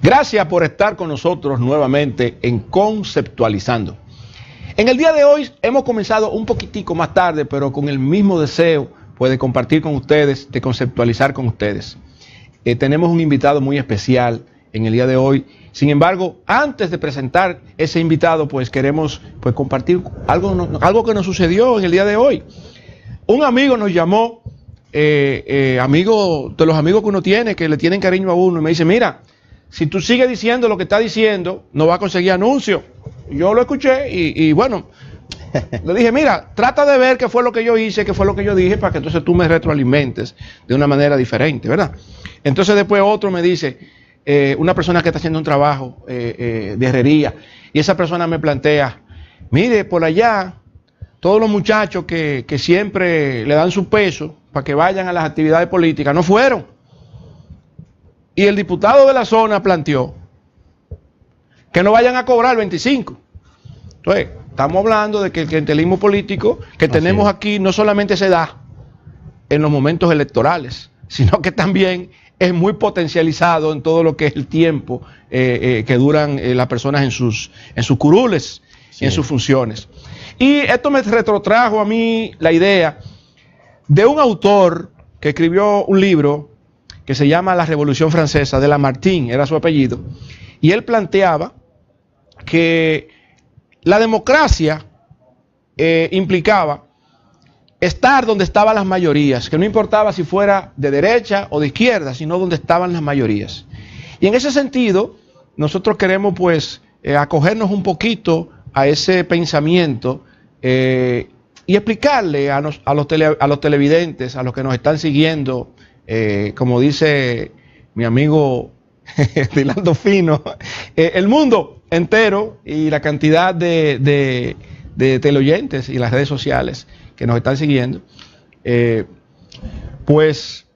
Gracias por estar con nosotros nuevamente en Conceptualizando. En el día de hoy hemos comenzado un poquitico más tarde, pero con el mismo deseo pues, de compartir con ustedes, de conceptualizar con ustedes. Tenemos un invitado muy especial en el día de hoy. Sin embargo, antes de presentar ese invitado, pues queremos compartir algo que nos sucedió en el día de hoy. Un amigo nos llamó, amigo de los amigos que uno tiene, que le tienen cariño a uno, y me dice, mira, si tú sigues diciendo lo que estás diciendo, no vas a conseguir anuncios. Yo lo escuché y bueno, le dije, mira, trata de ver qué fue lo que yo hice, qué fue lo que yo dije, para que entonces tú me retroalimentes de una manera diferente, ¿verdad? Entonces después otro me dice, una persona que está haciendo un trabajo de herrería, y esa persona me plantea, mire, por allá, todos los muchachos que siempre le dan su peso para que vayan a las actividades políticas, no fueron. Y el diputado de la zona planteó que no vayan a cobrar 25. Entonces, estamos hablando de que el clientelismo político que tenemos aquí no solamente se da en los momentos electorales, sino que también es muy potencializado en todo lo que es el tiempo que duran las personas en sus curules, en sus funciones. Y esto me retrotrajo a mí la idea de un autor que escribió un libro que se llama La Revolución Francesa, de Lamartine, era su apellido, y él planteaba que la democracia implicaba estar donde estaban las mayorías, que no importaba si fuera de derecha o de izquierda, sino donde estaban las mayorías. Y en ese sentido, nosotros queremos pues acogernos un poquito a ese pensamiento y explicarle a los televidentes, a los que nos están siguiendo, como dice mi amigo Dilando Fino, el mundo entero y la cantidad de teleoyentes y las redes sociales que nos están siguiendo, pues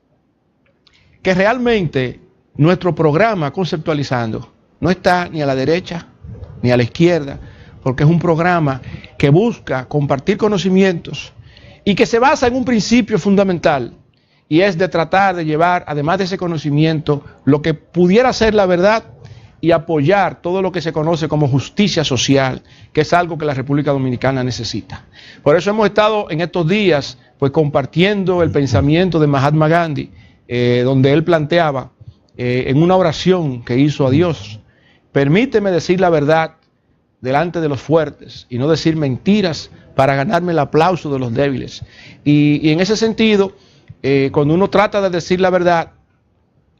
que realmente nuestro programa Conceptualizando no está ni a la derecha ni a la izquierda, porque es un programa que busca compartir conocimientos y que se basa en un principio fundamental, y es de tratar de llevar, además de ese conocimiento, lo que pudiera ser la verdad y apoyar todo lo que se conoce como justicia social, que es algo que la República Dominicana necesita. Por eso hemos estado en estos días pues compartiendo el pensamiento de Mahatma Gandhi, donde él planteaba en una oración que hizo a Dios, permíteme decir la verdad delante de los fuertes y no decir mentiras para ganarme el aplauso de los débiles. Y en ese sentido, cuando uno trata de decir la verdad,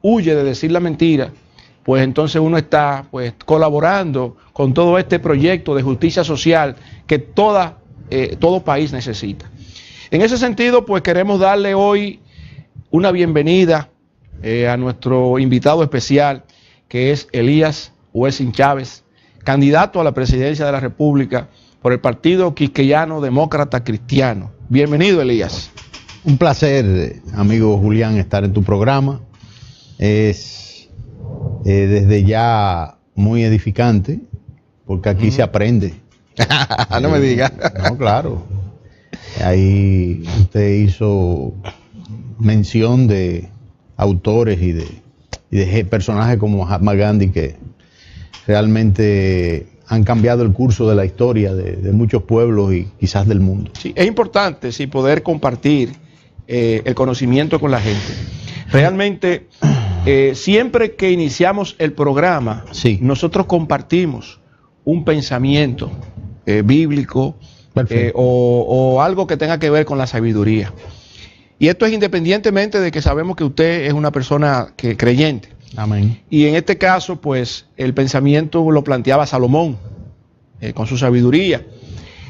huye de decir la mentira, pues entonces uno está pues colaborando con todo este proyecto de justicia social que todo país necesita. En ese sentido, pues queremos darle hoy una bienvenida a nuestro invitado especial, que es Elías Wessing Chávez, candidato a la presidencia de la República por el Partido Quisqueyano Demócrata Cristiano. Bienvenido, Elías. Un placer, amigo Julián, estar en tu programa. Es desde ya muy edificante, porque aquí se aprende. No me digas. No, claro. Ahí usted hizo mención de autores y de personajes como Mahatma Gandhi que realmente han cambiado el curso de la historia de muchos pueblos y quizás del mundo. Sí, es importante poder compartir el conocimiento con la gente. Realmente, siempre que iniciamos el programa, nosotros compartimos un pensamiento bíblico o algo que tenga que ver con la sabiduría. Y esto es independientemente de que sabemos que usted es una persona creyente. Amén. Y en este caso, pues, el pensamiento lo planteaba Salomón, con su sabiduría.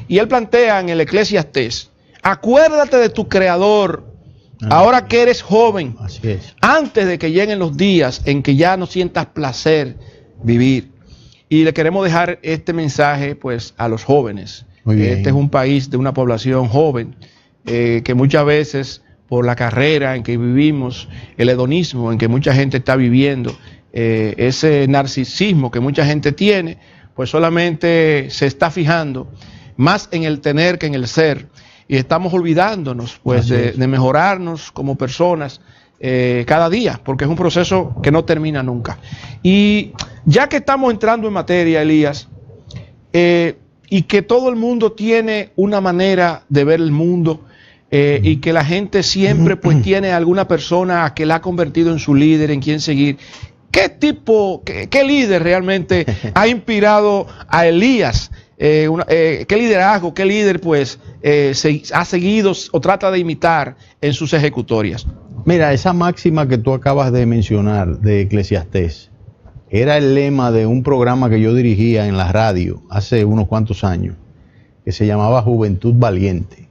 Y él plantea en el Eclesiastés, acuérdate de tu Creador, ahora que eres joven, así es, antes de que lleguen los días en que ya no sientas placer vivir. Y le queremos dejar este mensaje, pues, a los jóvenes. Este es un país de una población joven, que muchas veces, por la carrera en que vivimos, el hedonismo en que mucha gente está viviendo, ese narcisismo que mucha gente tiene, pues solamente se está fijando más en el tener que en el ser, y estamos olvidándonos pues de mejorarnos como personas, cada día, porque es un proceso que no termina nunca. Y ya que estamos entrando en materia, Elías, y que todo el mundo tiene una manera de ver el mundo, y que la gente siempre pues tiene alguna persona que la ha convertido en su líder, en quien seguir. ¿Qué líder realmente ha inspirado a Elías? ¿Qué liderazgo, qué líder pues ha seguido o trata de imitar en sus ejecutorias? Mira, esa máxima que tú acabas de mencionar de Eclesiastés era el lema de un programa que yo dirigía en la radio hace unos cuantos años, que se llamaba Juventud Valiente,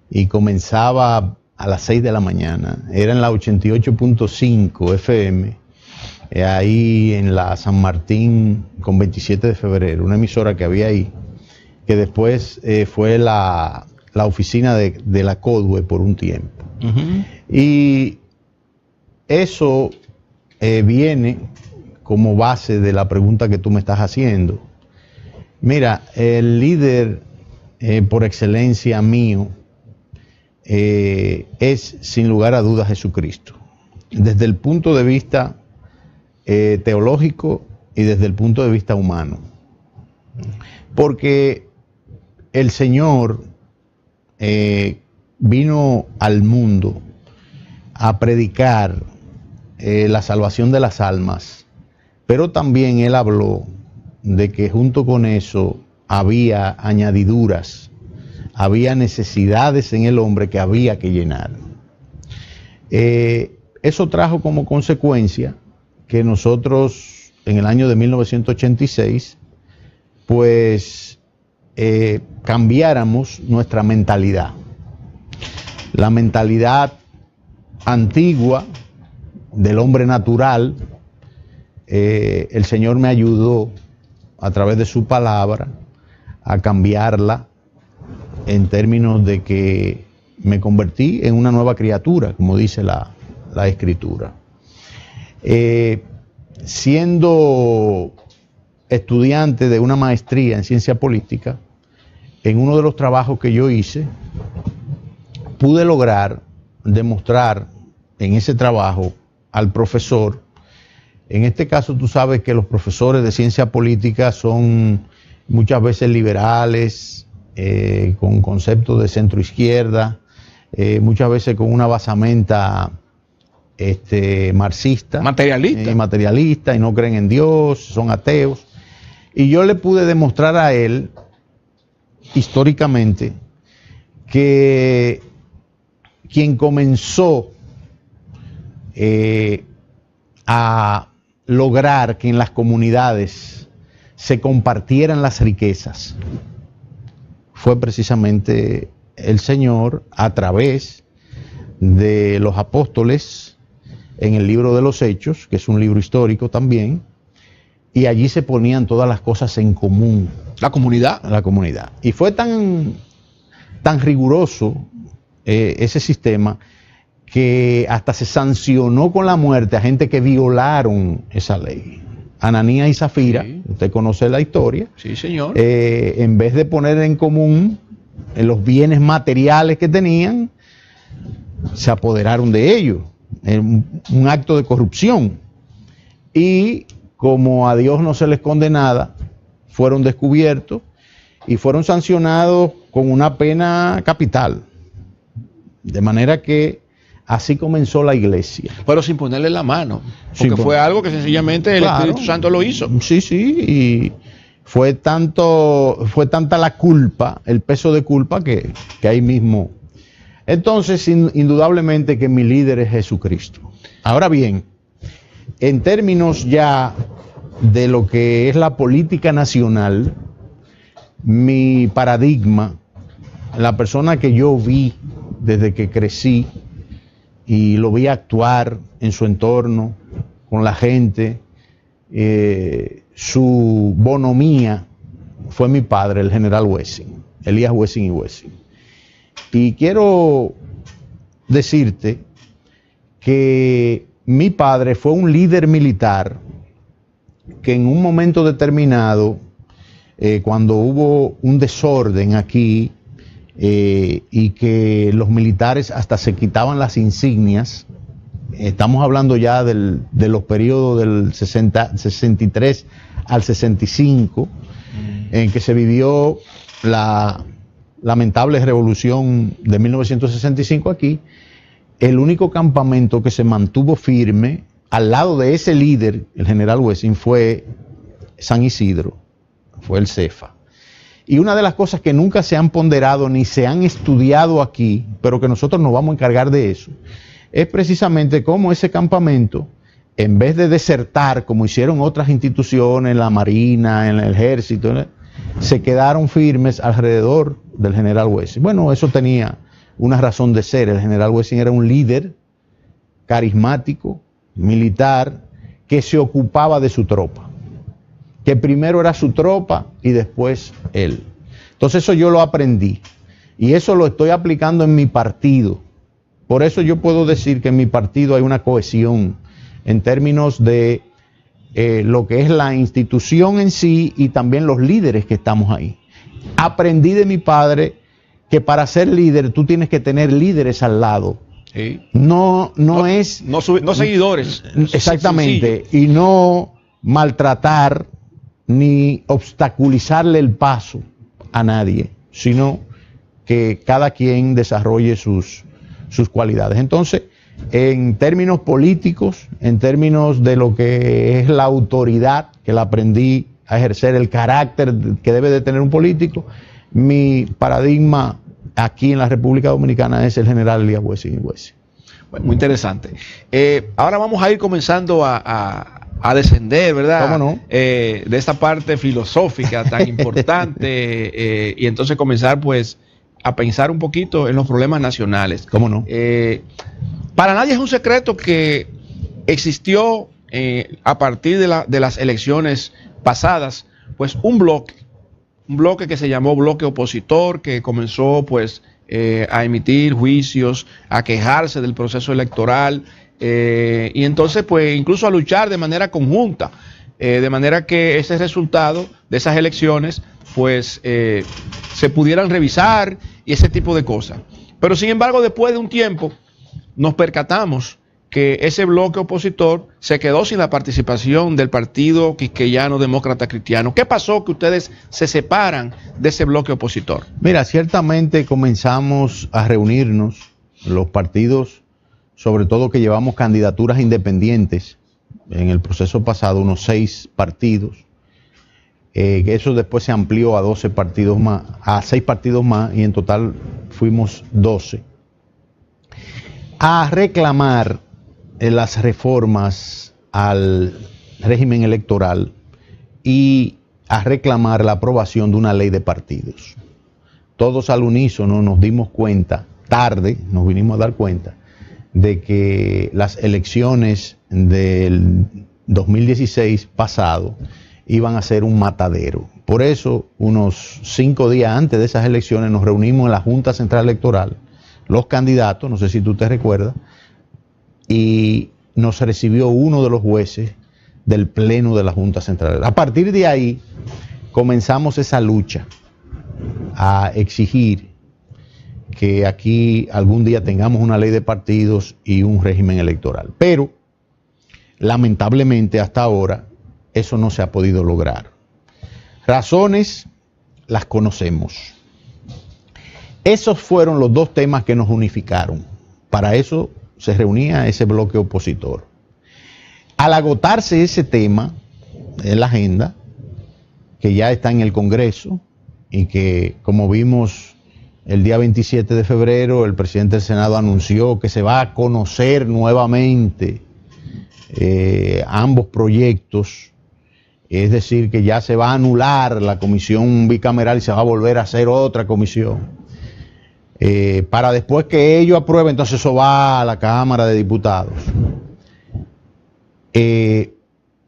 y comenzaba a las 6 de la mañana. Era en la 88.5 FM, ahí en la San Martín con 27 de febrero, una emisora que había ahí, que después fue la oficina de la CODUE por un tiempo. Y eso viene como base de la pregunta que tú me estás haciendo. Mira, el líder por excelencia mío es sin lugar a dudas Jesucristo, desde el punto de vista teológico y desde el punto de vista humano, porque el Señor vino al mundo a predicar la salvación de las almas, pero también Él habló de que junto con eso había añadiduras, había necesidades en el hombre que había que llenar. Eso trajo como consecuencia que nosotros en el año de 1986 pues cambiáramos nuestra mentalidad. La mentalidad antigua del hombre natural, el Señor me ayudó a través de su palabra a cambiarla en términos de que me convertí en una nueva criatura, como dice la Escritura. Siendo estudiante de una maestría en ciencia política, en uno de los trabajos que yo hice, pude lograr demostrar en ese trabajo al profesor. En este caso tú sabes que los profesores de ciencia política son muchas veces liberales, con conceptos de centro izquierda, muchas veces con una basamenta marxista, materialista, y no creen en Dios, son ateos. Y yo le pude demostrar a él históricamente que quien comenzó a lograr que en las comunidades se compartieran las riquezas fue precisamente el Señor, a través de los apóstoles en el libro de los Hechos, que es un libro histórico también, y allí se ponían todas las cosas en común. La comunidad. La comunidad. Y fue tan riguroso ese sistema que hasta se sancionó con la muerte a gente que violaron esa ley. Ananías y Zafira, sí. Usted conoce la historia. Sí, señor. En vez de poner en común los bienes materiales que tenían, se apoderaron de ellos. Un acto de corrupción. Y como a Dios no se les esconde nada, fueron descubiertos y fueron sancionados con una pena capital. De manera que así comenzó la iglesia. Pero sin ponerle la mano, porque fue algo que sencillamente el Espíritu Santo lo hizo. Sí, y fue tanta la culpa, el peso de culpa que ahí mismo. Entonces, indudablemente que mi líder es Jesucristo. Ahora bien, en términos ya de lo que es la política nacional, mi paradigma, la persona que yo vi desde que crecí y lo vi actuar en su entorno, con la gente, su bonomía, fue mi padre, el general Wessing, Elías Wessing y Wessing. Y quiero decirte que mi padre fue un líder militar que en un momento determinado, cuando hubo un desorden aquí, y que los militares hasta se quitaban las insignias estamos hablando ya de los periodos del 63 al 65, en que se vivió la lamentable revolución de 1965 aquí. El único campamento que se mantuvo firme al lado de ese líder, el general Wessing, fue San Isidro, fue el CEFA. Y una de las cosas que nunca se han ponderado ni se han estudiado aquí, pero que nosotros nos vamos a encargar de eso, es precisamente cómo ese campamento, en vez de desertar, como hicieron otras instituciones, la Marina, en el Ejército, se quedaron firmes alrededor del general Wessing. Bueno, eso tenía una razón de ser. El general Wessing era un líder carismático, militar, que se ocupaba de su tropa. Que primero era su tropa y después él. Entonces eso yo lo aprendí. Y eso lo estoy aplicando en mi partido. Por eso yo puedo decir que en mi partido hay una cohesión en términos de lo que es la institución en sí y también los líderes que estamos ahí. Aprendí de mi padre que para ser líder tú tienes que tener líderes al lado. Sí. No seguidores. Exactamente. Y no maltratar ni obstaculizarle el paso a nadie, sino que cada quien desarrolle sus cualidades. Entonces, en términos políticos, en términos de lo que es la autoridad, que la aprendí a ejercer, el carácter que debe de tener un político, mi paradigma aquí en la República Dominicana es el general Elías Wessing y Wessing. Bueno, muy interesante. Ahora vamos a ir comenzando a descender, ¿verdad? ¿Cómo no? De esta parte filosófica tan importante y entonces comenzar pues a pensar un poquito en los problemas nacionales. ¿Cómo no? Para nadie es un secreto que existió a partir de las elecciones pasadas pues un bloque que se llamó bloque opositor, que comenzó pues a emitir juicios, a quejarse del proceso electoral, y entonces pues incluso a luchar de manera conjunta, de manera que ese resultado de esas elecciones pues se pudieran revisar y ese tipo de cosas. Pero sin embargo, después de un tiempo nos percatamos que ese bloque opositor se quedó sin la participación del Partido Quisqueyano Demócrata Cristiano. ¿Qué pasó que ustedes se separan de ese bloque opositor? Mira, ciertamente comenzamos a reunirnos los partidos, sobre todo que llevamos candidaturas independientes, en el proceso pasado unos 6 partidos, que eso después se amplió a 12 partidos más, a 6 partidos más, y en total fuimos 12, a reclamar las reformas al régimen electoral y a reclamar la aprobación de una ley de partidos. Todos al unísono nos dimos cuenta, tarde nos vinimos a dar cuenta, de que las elecciones del 2016 pasado iban a ser un matadero. Por eso, unos 5 días antes de esas elecciones nos reunimos en la Junta Central Electoral, los candidatos, no sé si tú te recuerdas, y nos recibió uno de los jueces del Pleno de la Junta Central. A partir de ahí comenzamos esa lucha a exigir que aquí algún día tengamos una ley de partidos y un régimen electoral. Pero, lamentablemente, hasta ahora, eso no se ha podido lograr. Razones las conocemos. Esos fueron los 2 temas que nos unificaron. Para eso se reunía ese bloque opositor. Al agotarse ese tema en la agenda, que ya está en el Congreso, y que, como vimos el día 27 de febrero, el presidente del Senado anunció que se va a conocer nuevamente ambos proyectos, es decir, que ya se va a anular la comisión bicameral y se va a volver a hacer otra comisión. Para después que ellos aprueben, entonces eso va a la Cámara de Diputados.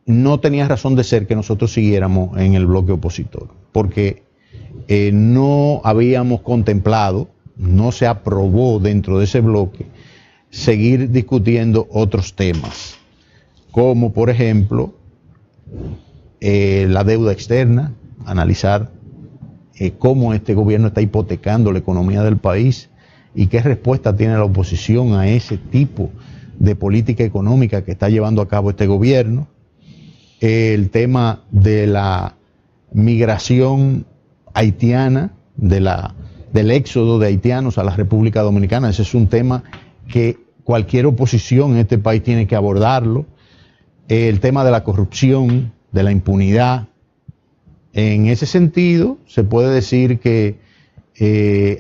No tenía razón de ser que nosotros siguiéramos en el bloque opositor, porque no habíamos contemplado, no se aprobó dentro de ese bloque, seguir discutiendo otros temas, como por ejemplo la deuda externa, analizar cómo este gobierno está hipotecando la economía del país y qué respuesta tiene la oposición a ese tipo de política económica que está llevando a cabo este gobierno, el tema de la migración haitiana, del éxodo de haitianos a la República Dominicana. Ese es un tema que cualquier oposición en este país tiene que abordarlo. El tema de la corrupción, de la impunidad. En ese sentido, se puede decir que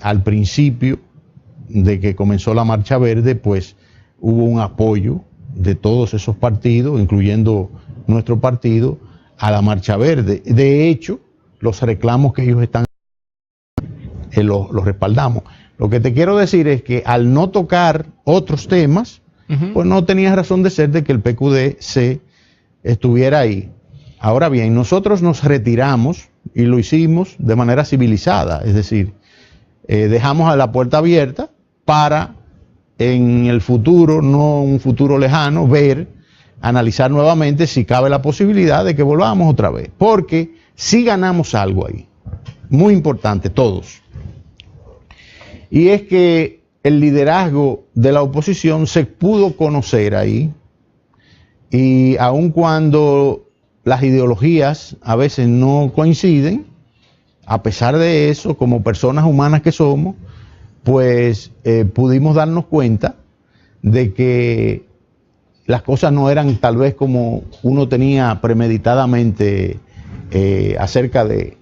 al principio de que comenzó la Marcha Verde, pues hubo un apoyo de todos esos partidos, incluyendo nuestro partido, a la Marcha Verde. De hecho, los reclamos que ellos están los respaldamos. Lo que te quiero decir es que al no tocar otros temas, pues no tenía razón de ser de que el PQDC estuviera ahí. Ahora bien, nosotros nos retiramos y lo hicimos de manera civilizada, es decir, dejamos a la puerta abierta para en el futuro, no un futuro lejano, analizar nuevamente si cabe la posibilidad de que volvamos otra vez, porque sí ganamos algo ahí, muy importante, todos. Y es que el liderazgo de la oposición se pudo conocer ahí, y aun cuando las ideologías a veces no coinciden, a pesar de eso, como personas humanas que somos, pues pudimos darnos cuenta de que las cosas no eran tal vez como uno tenía premeditadamente acerca de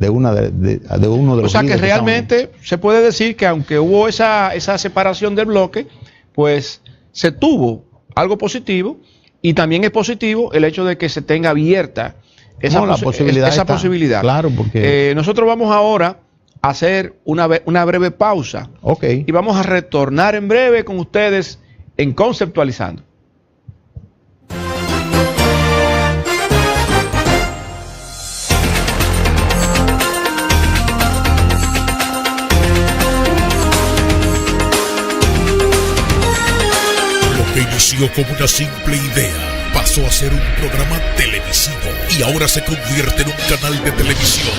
uno de los. O sea que realmente se puede decir que aunque hubo esa separación del bloque, pues se tuvo algo positivo, y también es positivo el hecho de que se tenga abierta esa posibilidad. Claro, porque nosotros vamos ahora a hacer una breve pausa. Okay. Y vamos a retornar en breve con ustedes en Conceptualizando. Que inició como una simple idea, pasó a ser un programa televisivo y ahora se convierte en un canal de televisión.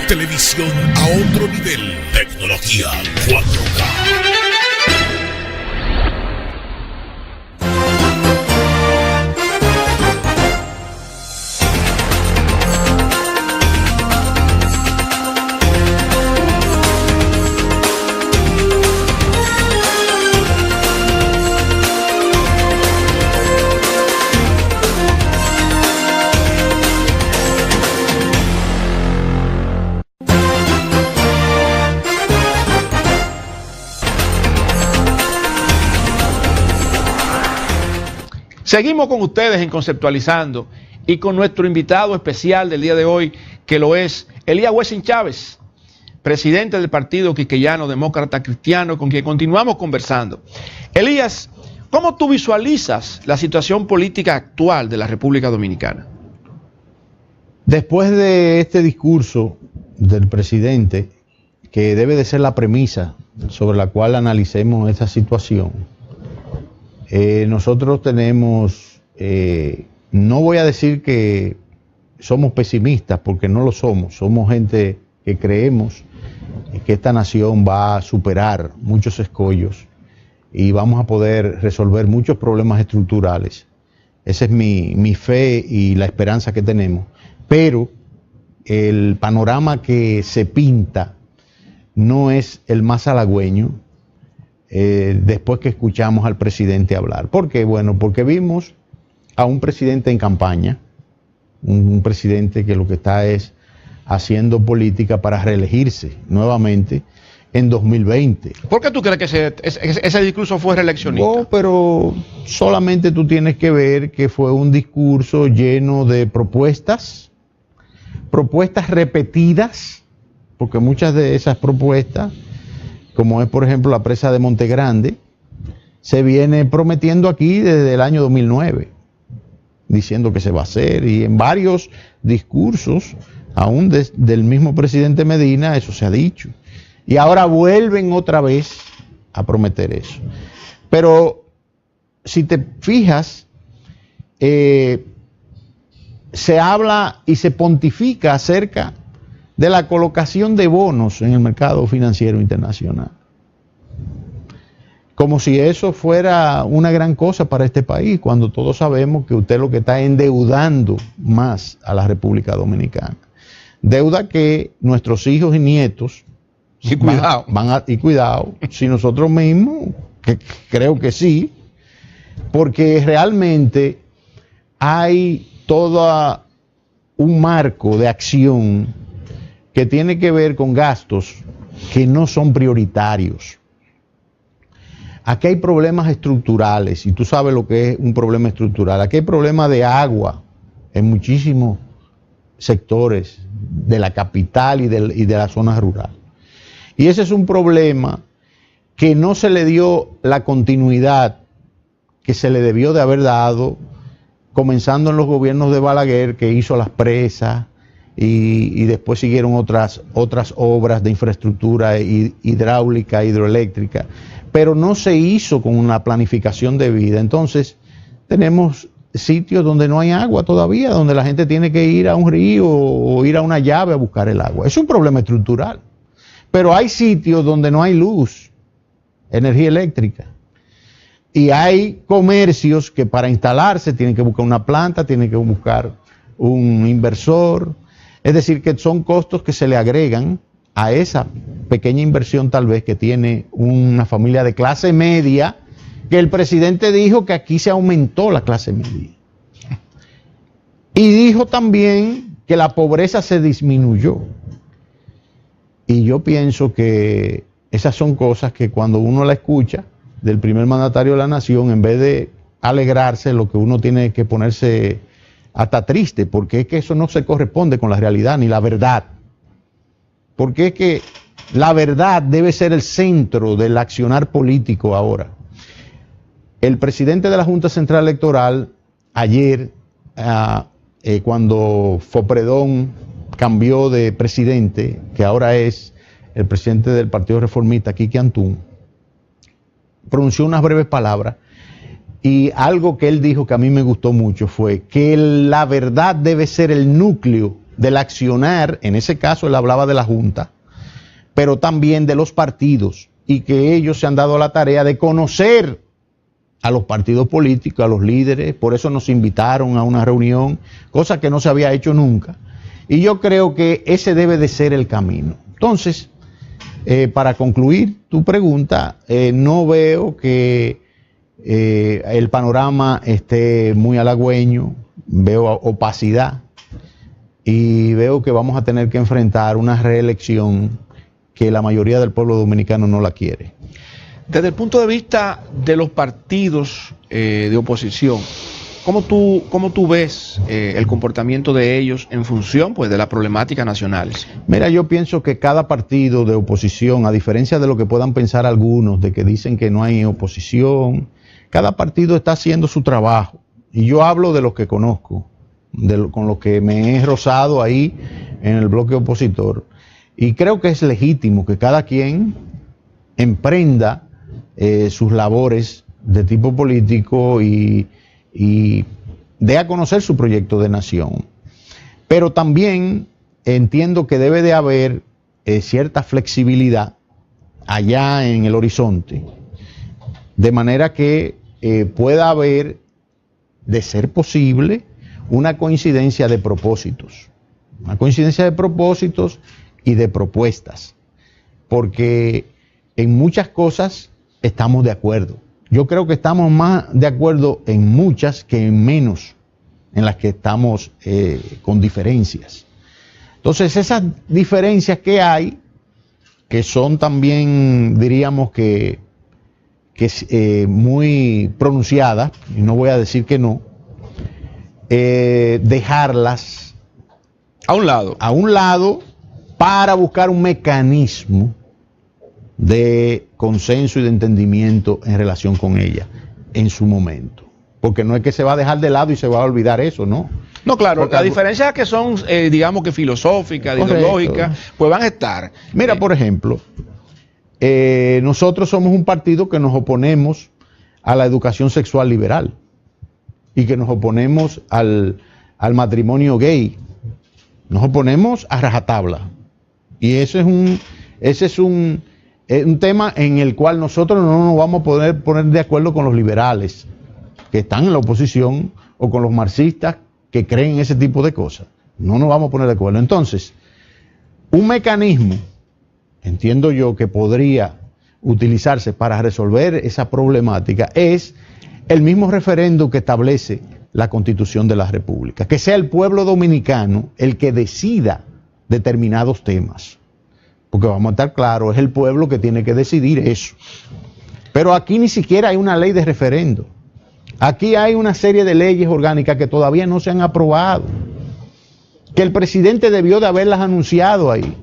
Televisión a otro nivel. Tecnología 4K. Seguimos con ustedes en Conceptualizando y con nuestro invitado especial del día de hoy, que lo es Elías Wessing Chávez, presidente del Partido Quisqueyano Demócrata Cristiano, con quien continuamos conversando. Elías, ¿cómo tú visualizas la situación política actual de la República Dominicana? Después de este discurso del presidente, que debe de ser la premisa sobre la cual analicemos esta situación, nosotros tenemos, no voy a decir que somos pesimistas, porque no lo somos gente que creemos que esta nación va a superar muchos escollos y vamos a poder resolver muchos problemas estructurales. Esa es mi fe y la esperanza que tenemos. Pero el panorama que se pinta no es el más halagüeño después que escuchamos al presidente hablar. ¿Por qué? Bueno, porque vimos a un presidente en campaña, un presidente que lo que está es haciendo política para reelegirse nuevamente en 2020. ¿Por qué tú crees que ese discurso fue reeleccionista? No, pero solamente tú tienes que ver que fue un discurso lleno de propuestas repetidas, porque muchas de esas propuestas, como es por ejemplo la presa de Montegrande, se viene prometiendo aquí desde el año 2009, diciendo que se va a hacer, y en varios discursos, aún del mismo presidente Medina, eso se ha dicho. Y ahora vuelven otra vez a prometer eso. Pero si te fijas, se habla y se pontifica acerca de la colocación de bonos en el mercado financiero internacional. como si eso fuera una gran cosa para este país, cuando todos sabemos que usted lo que está endeudando más a la República Dominicana. Deuda que nuestros hijos y nietos Y cuidado. y cuidado, si nosotros mismos, que creo que sí, porque realmente hay todo un marco de acción que tiene que ver con gastos que no son prioritarios. Aquí hay problemas estructurales, y tú sabes lo que es un problema estructural. Aquí hay problemas de agua en muchísimos sectores de la capital y de la zona rural. Y ese es un problema que no se le dio la continuidad que se le debió de haber dado, comenzando en los gobiernos de Balaguer, que hizo las presas, y después siguieron otras obras de infraestructura hidráulica, hidroeléctrica, pero no se hizo con una planificación debida. Entonces, tenemos sitios donde no hay agua todavía, donde la gente tiene que ir a un río o ir a una llave a buscar el agua. Es un problema estructural. Pero hay sitios donde no hay luz, energía eléctrica. Y hay comercios que para instalarse tienen que buscar una planta, tienen que buscar un inversor. Es decir, que son costos que se le agregan a esa pequeña inversión tal vez que tiene una familia de clase media, que el presidente dijo que aquí se aumentó la clase media. Y dijo también que la pobreza se disminuyó. Y yo pienso que esas son cosas que cuando uno la escucha del primer mandatario de la nación, en vez de alegrarse, lo que uno tiene que ponerse hasta triste, porque es que eso no se corresponde con la realidad ni la verdad. Porque es que la verdad debe ser el centro del accionar político ahora. El presidente de la Junta Central Electoral, ayer, cuando Fopredón cambió de presidente, que ahora es el presidente del Partido Reformista, Quique Antún, pronunció unas breves palabras, y algo que él dijo que a mí me gustó mucho fue que la verdad debe ser el núcleo del accionar. En ese caso él hablaba de la Junta, pero también de los partidos, y que ellos se han dado la tarea de conocer a los partidos políticos, a los líderes. Por eso nos invitaron a una reunión, cosa que no se había hecho nunca, y yo creo que ese debe de ser el camino. Entonces, para concluir tu pregunta, no veo que el panorama esté muy halagüeño, veo opacidad, y veo que vamos a tener que enfrentar una reelección que la mayoría del pueblo dominicano no la quiere. Desde el punto de vista de los partidos de oposición, ¿cómo tú ves el comportamiento de ellos en función, pues, de las problemáticas nacionales? Mira, yo pienso que cada partido de oposición, a diferencia de lo que puedan pensar algunos, de que dicen que no hay oposición, cada partido está haciendo su trabajo. Y yo hablo de los que conozco, con los que me he rozado ahí en el bloque opositor. Y creo que es legítimo que cada quien emprenda sus labores de tipo político y dé a conocer su proyecto de nación. Pero también entiendo que debe de haber cierta flexibilidad allá en el horizonte, de manera que pueda haber, de ser posible, una coincidencia de propósitos. Una coincidencia de propósitos y de propuestas. Porque en muchas cosas estamos de acuerdo. Yo creo que estamos más de acuerdo en muchas que en menos, en las que estamos con diferencias. Entonces, esas diferencias que hay, que son también, diríamos que muy pronunciadas, y no voy a decir que no, dejarlas A un lado para buscar un mecanismo de consenso y de entendimiento en relación con ella en su momento. Porque no es que se va a dejar de lado y se va a olvidar eso, ¿no? No, claro, porque las diferencias que son, digamos que filosóficas, ideológicas, pues van a estar. Mira, por ejemplo, nosotros somos un partido que nos oponemos a la educación sexual liberal y que nos oponemos al matrimonio gay. Nos oponemos a rajatabla. Y ese es un es un tema en el cual nosotros no nos vamos a poder poner de acuerdo con los liberales que están en la oposición o con los marxistas que creen en ese tipo de cosas. No nos vamos a poner de acuerdo. Entonces, un mecanismo, entiendo yo, que podría utilizarse para resolver esa problemática es el mismo referéndum que establece la Constitución de la República, que sea el pueblo dominicano el que decida determinados temas. Porque vamos a estar claros, es el pueblo que tiene que decidir eso. Pero aquí ni siquiera hay una ley de referendo. Aquí hay una serie de leyes orgánicas que todavía no se han aprobado, que el presidente debió de haberlas anunciado ahí.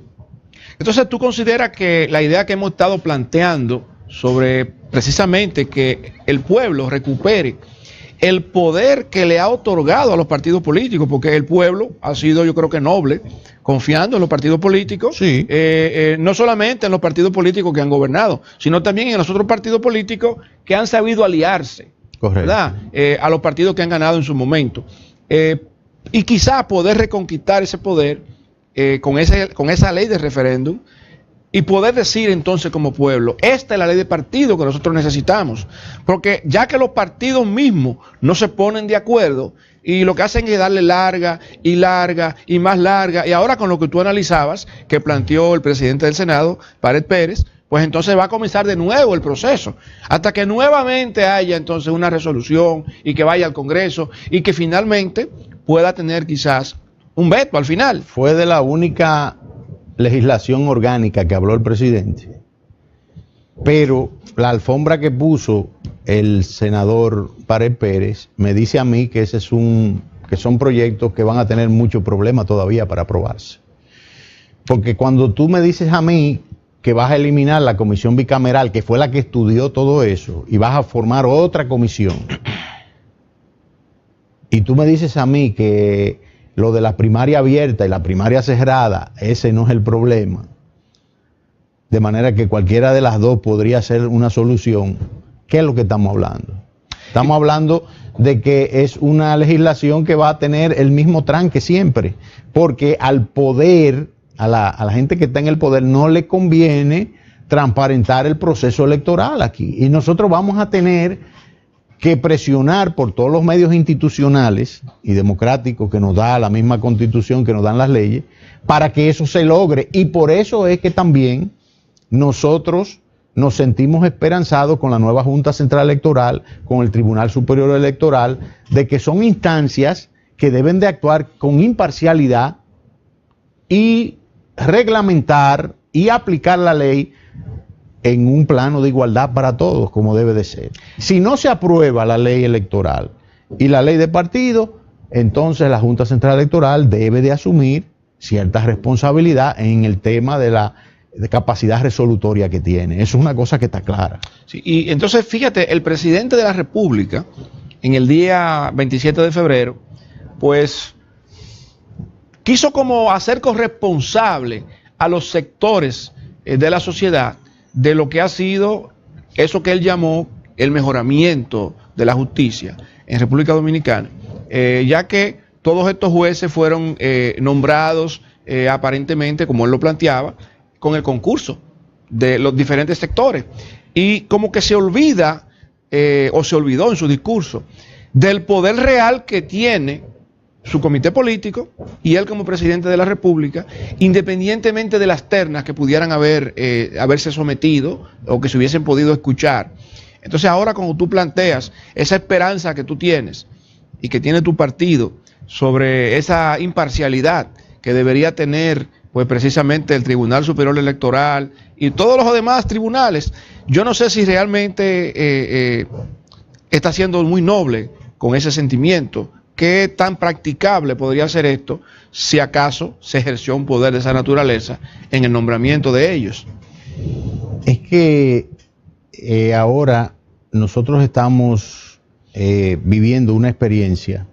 Entonces, ¿tú consideras que la idea que hemos estado planteando sobre precisamente que el pueblo recupere el poder que le ha otorgado a los partidos políticos, porque el pueblo ha sido, yo creo que noble, confiando en los partidos políticos, sí, no solamente en los partidos políticos que han gobernado, sino también en los otros partidos políticos que han sabido aliarse, correcto, ¿verdad? A los partidos que han ganado en su momento. Y quizá poder reconquistar ese poder con esa ley de referéndum y poder decir entonces como pueblo, esta es la ley de partido que nosotros necesitamos, porque ya que los partidos mismos no se ponen de acuerdo y lo que hacen es darle larga y más larga, y ahora con lo que tú analizabas que planteó el presidente del Senado, Pared Pérez, pues entonces va a comenzar de nuevo el proceso, hasta que nuevamente haya entonces una resolución y que vaya al Congreso y que finalmente pueda tener quizás un veto al final. Fue de la única legislación orgánica que habló el presidente, pero la alfombra que puso el senador Pared Pérez me dice a mí que que son proyectos que van a tener muchos problemas todavía para aprobarse, porque cuando tú me dices a mí que vas a eliminar la comisión bicameral, que fue la que estudió todo eso, y vas a formar otra comisión, y tú me dices a mí que lo de la primaria abierta y la primaria cerrada, ese no es el problema. De manera que cualquiera de las dos podría ser una solución. ¿Qué es lo que estamos hablando? Estamos hablando de que es una legislación que va a tener el mismo tranque siempre, porque al poder, a la gente que está en el poder, no le conviene transparentar el proceso electoral aquí. Y nosotros vamos a tener que presionar por todos los medios institucionales y democráticos que nos da la misma Constitución, que nos dan las leyes, para que eso se logre. Y por eso es que también nosotros nos sentimos esperanzados con la nueva Junta Central Electoral, con el Tribunal Superior Electoral, de que son instancias que deben de actuar con imparcialidad y reglamentar y aplicar la ley en un plano de igualdad para todos, como debe de ser. Si no se aprueba la ley electoral y la ley de partido, entonces la Junta Central Electoral debe de asumir cierta responsabilidad en el tema de la capacidad resolutoria que tiene. Eso es una cosa que está clara. Sí, y entonces, fíjate, el presidente de la República, en el día 27 de febrero, pues quiso como hacer corresponsable a los sectores de la sociedad de lo que ha sido eso que él llamó el mejoramiento de la justicia en República Dominicana, ya que todos estos jueces fueron nombrados aparentemente, como él lo planteaba, con el concurso de los diferentes sectores, y como que se olvida, o se olvidó en su discurso, del poder real que tiene su comité político y él como presidente de la República, independientemente de las ternas que pudieran haberse sometido o que se hubiesen podido escuchar. Entonces ahora, cuando tú planteas esa esperanza que tú tienes y que tiene tu partido sobre esa imparcialidad que debería tener pues precisamente el Tribunal Superior Electoral y todos los demás tribunales, yo no sé si realmente está siendo muy noble con ese sentimiento. ¿Qué tan practicable podría ser esto si acaso se ejerció un poder de esa naturaleza en el nombramiento de ellos? Es que ahora nosotros estamos viviendo una experiencia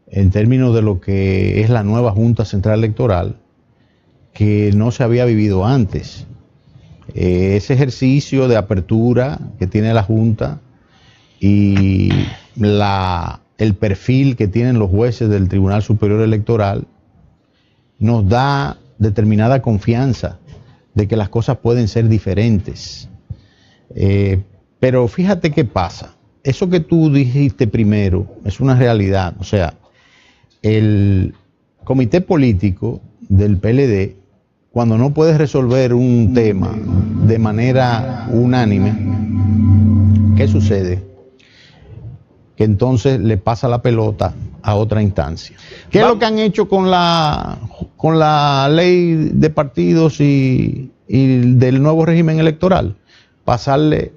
en términos de lo que es la nueva Junta Central Electoral que no se había vivido antes. Ese ejercicio de apertura que tiene la Junta y el perfil que tienen los jueces del Tribunal Superior Electoral nos da determinada confianza de que las cosas pueden ser diferentes. Pero fíjate qué pasa. Eso que tú dijiste primero es una realidad. O sea, el comité político del PLD, cuando no puede resolver un tema de manera unánime, ¿qué sucede? Que entonces le pasa la pelota a otra instancia. ¿Qué es lo que han hecho con la ley de partidos y del nuevo régimen electoral? Pasarle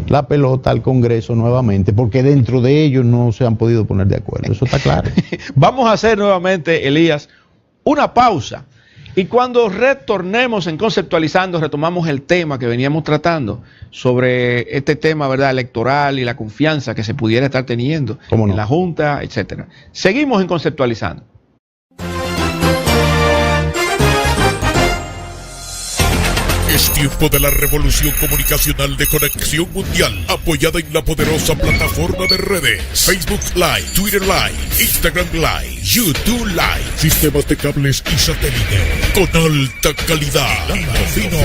la pelota al Congreso nuevamente, porque dentro de ellos no se han podido poner de acuerdo. Eso está claro. Vamos a hacer nuevamente, Elías, una pausa. Y cuando retornemos en Conceptualizando, retomamos el tema que veníamos tratando sobre este tema, ¿verdad?, electoral y la confianza que se pudiera estar teniendo en la Junta, etcétera. Seguimos en Conceptualizando. Es tiempo de la revolución comunicacional de Conexión Mundial, apoyada en la poderosa plataforma de redes Facebook Live, Twitter Live, Instagram Live, YouTube Live, sistemas de cables y satélite con alta calidad, fino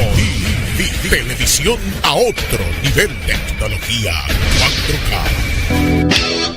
y televisión a otro nivel de tecnología 4K.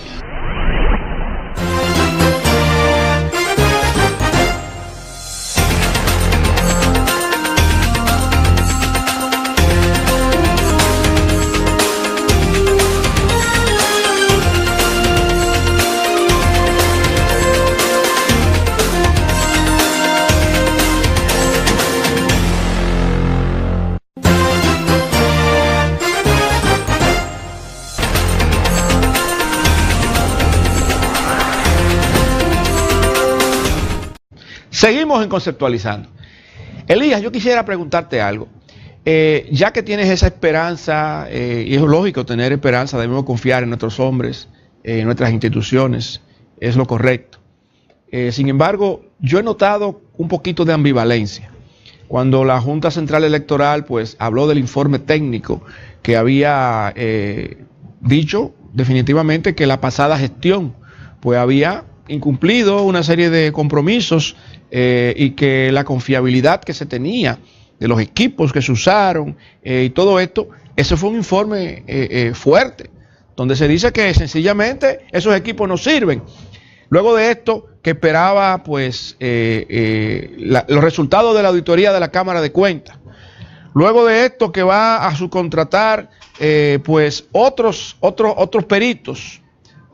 Seguimos en Conceptualizando. Elías, yo quisiera preguntarte algo. Ya que tienes esa esperanza, y es lógico tener esperanza, debemos confiar en nuestros hombres, en nuestras instituciones, es lo correcto. Sin embargo, yo he notado un poquito de ambivalencia. Cuando la Junta Central Electoral pues habló del informe técnico que había dicho definitivamente que la pasada gestión pues había incumplido una serie de compromisos y que la confiabilidad que se tenía de los equipos que se usaron y todo esto, ese fue un informe fuerte, donde se dice que sencillamente esos equipos no sirven. Luego de esto, que esperaba pues los resultados de la auditoría de la Cámara de Cuentas. Luego de esto, que va a subcontratar pues otros peritos,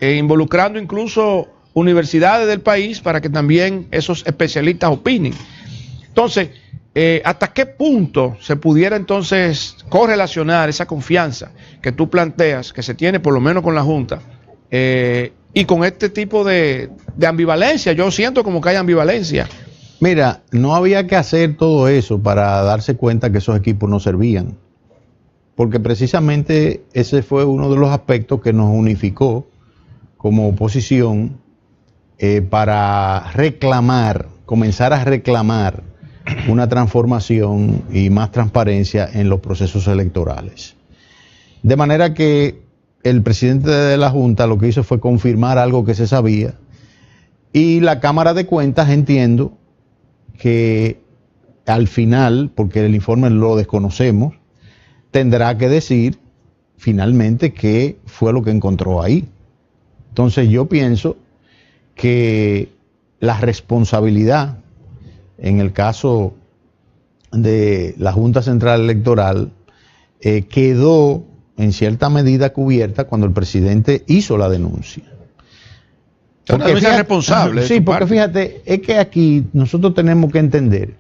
involucrando incluso universidades del país para que también esos especialistas opinen. Entonces, ¿hasta qué punto se pudiera entonces correlacionar esa confianza que tú planteas, que se tiene por lo menos con la Junta, y con este tipo de ambivalencia? Yo siento como que hay ambivalencia. Mira, no había que hacer todo eso para darse cuenta que esos equipos no servían, porque precisamente ese fue uno de los aspectos que nos unificó como oposición para reclamar, comenzar a reclamar una transformación y más transparencia en los procesos electorales. De manera que el presidente de la Junta lo que hizo fue confirmar algo que se sabía, y la Cámara de Cuentas, entiendo que al final, porque el informe lo desconocemos, tendrá que decir finalmente qué fue lo que encontró ahí. Entonces yo pienso que la responsabilidad en el caso de la Junta Central Electoral quedó en cierta medida cubierta cuando el presidente hizo la denuncia. Porque es responsable. Sí, porque fíjate, es que aquí nosotros tenemos que entender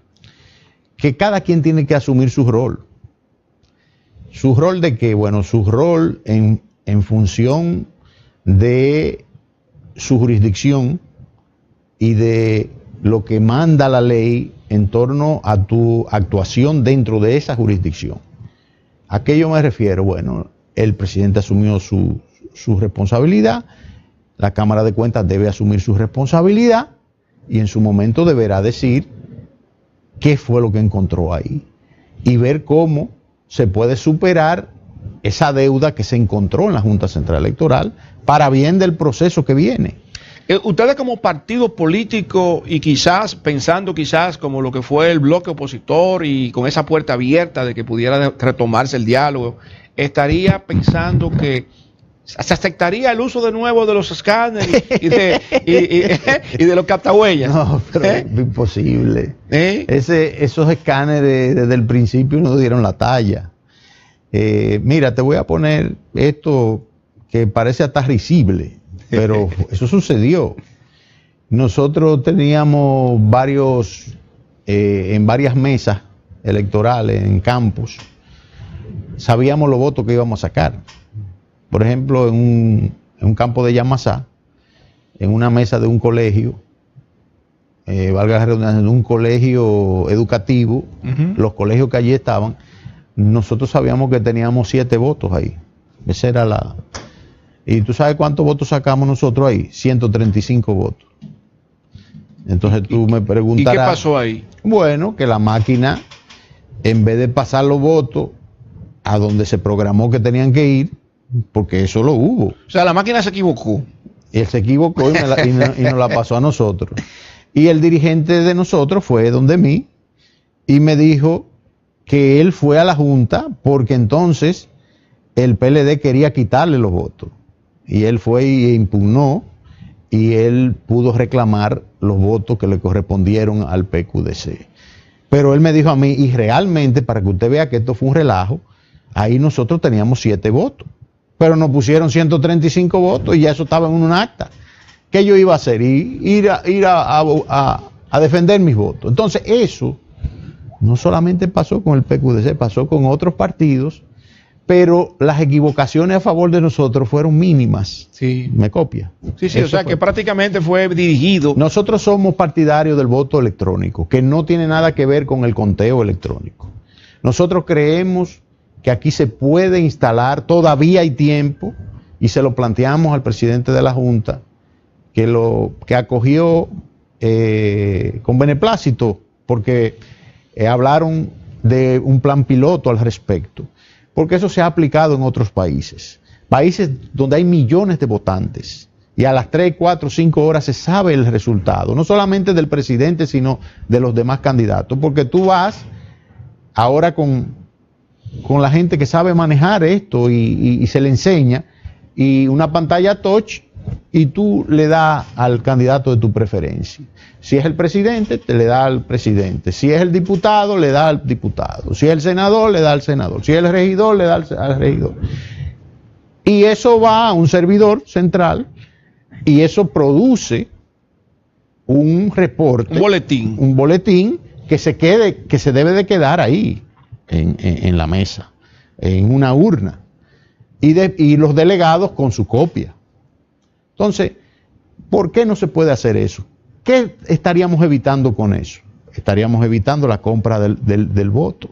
que cada quien tiene que asumir su rol. ¿Su rol de qué? Bueno, su rol en función de su jurisdicción y de lo que manda la ley en torno a tu actuación dentro de esa jurisdicción. ¿A qué yo me refiero? Bueno, el presidente asumió su responsabilidad, la Cámara de Cuentas debe asumir su responsabilidad y en su momento deberá decir qué fue lo que encontró ahí y ver cómo se puede superar esa deuda que se encontró en la Junta Central Electoral para bien del proceso que viene. Ustedes como partido político y quizás pensando como lo que fue el bloque opositor y con esa puerta abierta de que pudiera retomarse el diálogo, estaría pensando que se aceptaría el uso de nuevo de los escáneres y de los captahuellas. No, pero es imposible. Esos escáneres desde el principio nos dieron la talla. Mira, te voy a poner esto que parece hasta risible, pero eso sucedió. Nosotros teníamos en varias mesas electorales, en campos, sabíamos los votos que íbamos a sacar. Por ejemplo, en un campo de Yamasá, en una mesa de un colegio, valga la redundancia, de un colegio educativo, los colegios que allí estaban, nosotros sabíamos que teníamos 7 votos ahí. Esa era la... ¿Y tú sabes cuántos votos sacamos nosotros ahí? 135 votos. Entonces tú me preguntarás... ¿Y qué pasó ahí? Bueno, que la máquina, en vez de pasar los votos a donde se programó que tenían que ir, porque eso lo hubo. O sea, la máquina se equivocó. Él se equivocó y nos la pasó a nosotros. Y el dirigente de nosotros fue donde mí y me dijo que él fue a la Junta porque entonces el PLD quería quitarle los votos. Y él fue y impugnó y él pudo reclamar los votos que le correspondieron al PQDC. Pero él me dijo a mí, y realmente, para que usted vea que esto fue un relajo, ahí nosotros teníamos 7 votos. Pero nos pusieron 135 votos y ya eso estaba en un acta. ¿Qué yo iba a hacer? Ir a defender mis votos. Entonces eso no solamente pasó con el PQDC, pasó con otros partidos, pero las equivocaciones a favor de nosotros fueron mínimas. Sí. ¿Me copia? Sí, o sea que prácticamente fue dirigido. Nosotros somos partidarios del voto electrónico, que no tiene nada que ver con el conteo electrónico. Nosotros creemos que aquí se puede instalar, todavía hay tiempo, y se lo planteamos al presidente de la Junta, que acogió con beneplácito, porque hablaron de un plan piloto al respecto, porque eso se ha aplicado en otros países donde hay millones de votantes, y a las 3, 4, 5 horas se sabe el resultado, no solamente del presidente, sino de los demás candidatos, porque tú vas ahora con la gente que sabe manejar esto y se le enseña, y una pantalla touch, y tú le das al candidato de tu preferencia. Si es el presidente, te le da al presidente. Si es el diputado, le da al diputado. Si es el senador, le da al senador. Si es el regidor, le da al regidor. Y eso va a un servidor central y eso produce un reporte. Un boletín que se debe de quedar ahí. En la mesa, en una urna, y los delegados con su copia. Entonces, ¿por qué no se puede hacer eso? ¿Qué estaríamos evitando con eso? Estaríamos evitando la compra del voto,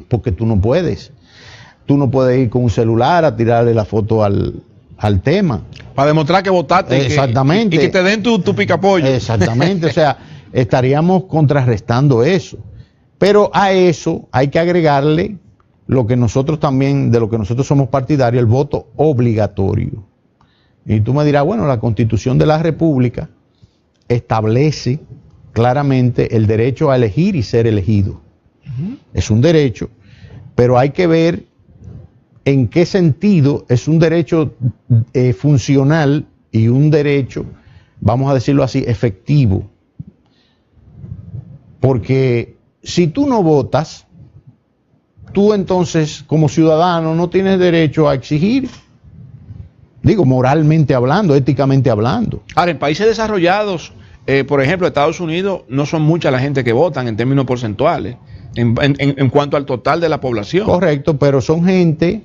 porque tú no puedes ir con un celular a tirarle la foto al tema. Para demostrar que votaste. Exactamente. Y que te den tu picapollo. Exactamente, o sea, estaríamos contrarrestando eso. Pero a eso hay que agregarle de lo que nosotros somos partidarios, el voto obligatorio. Y tú me dirás, bueno, la Constitución de la República establece claramente el derecho a elegir y ser elegido. Es un derecho, pero hay que ver en qué sentido es un derecho funcional y un derecho, vamos a decirlo así, efectivo. Porque si tú no votas, tú entonces como ciudadano no tienes derecho a exigir, digo, moralmente hablando, éticamente hablando. Ahora, en países desarrollados, por ejemplo, Estados Unidos, no son mucha la gente que votan en términos porcentuales, en cuanto al total de la población. Correcto, pero son gente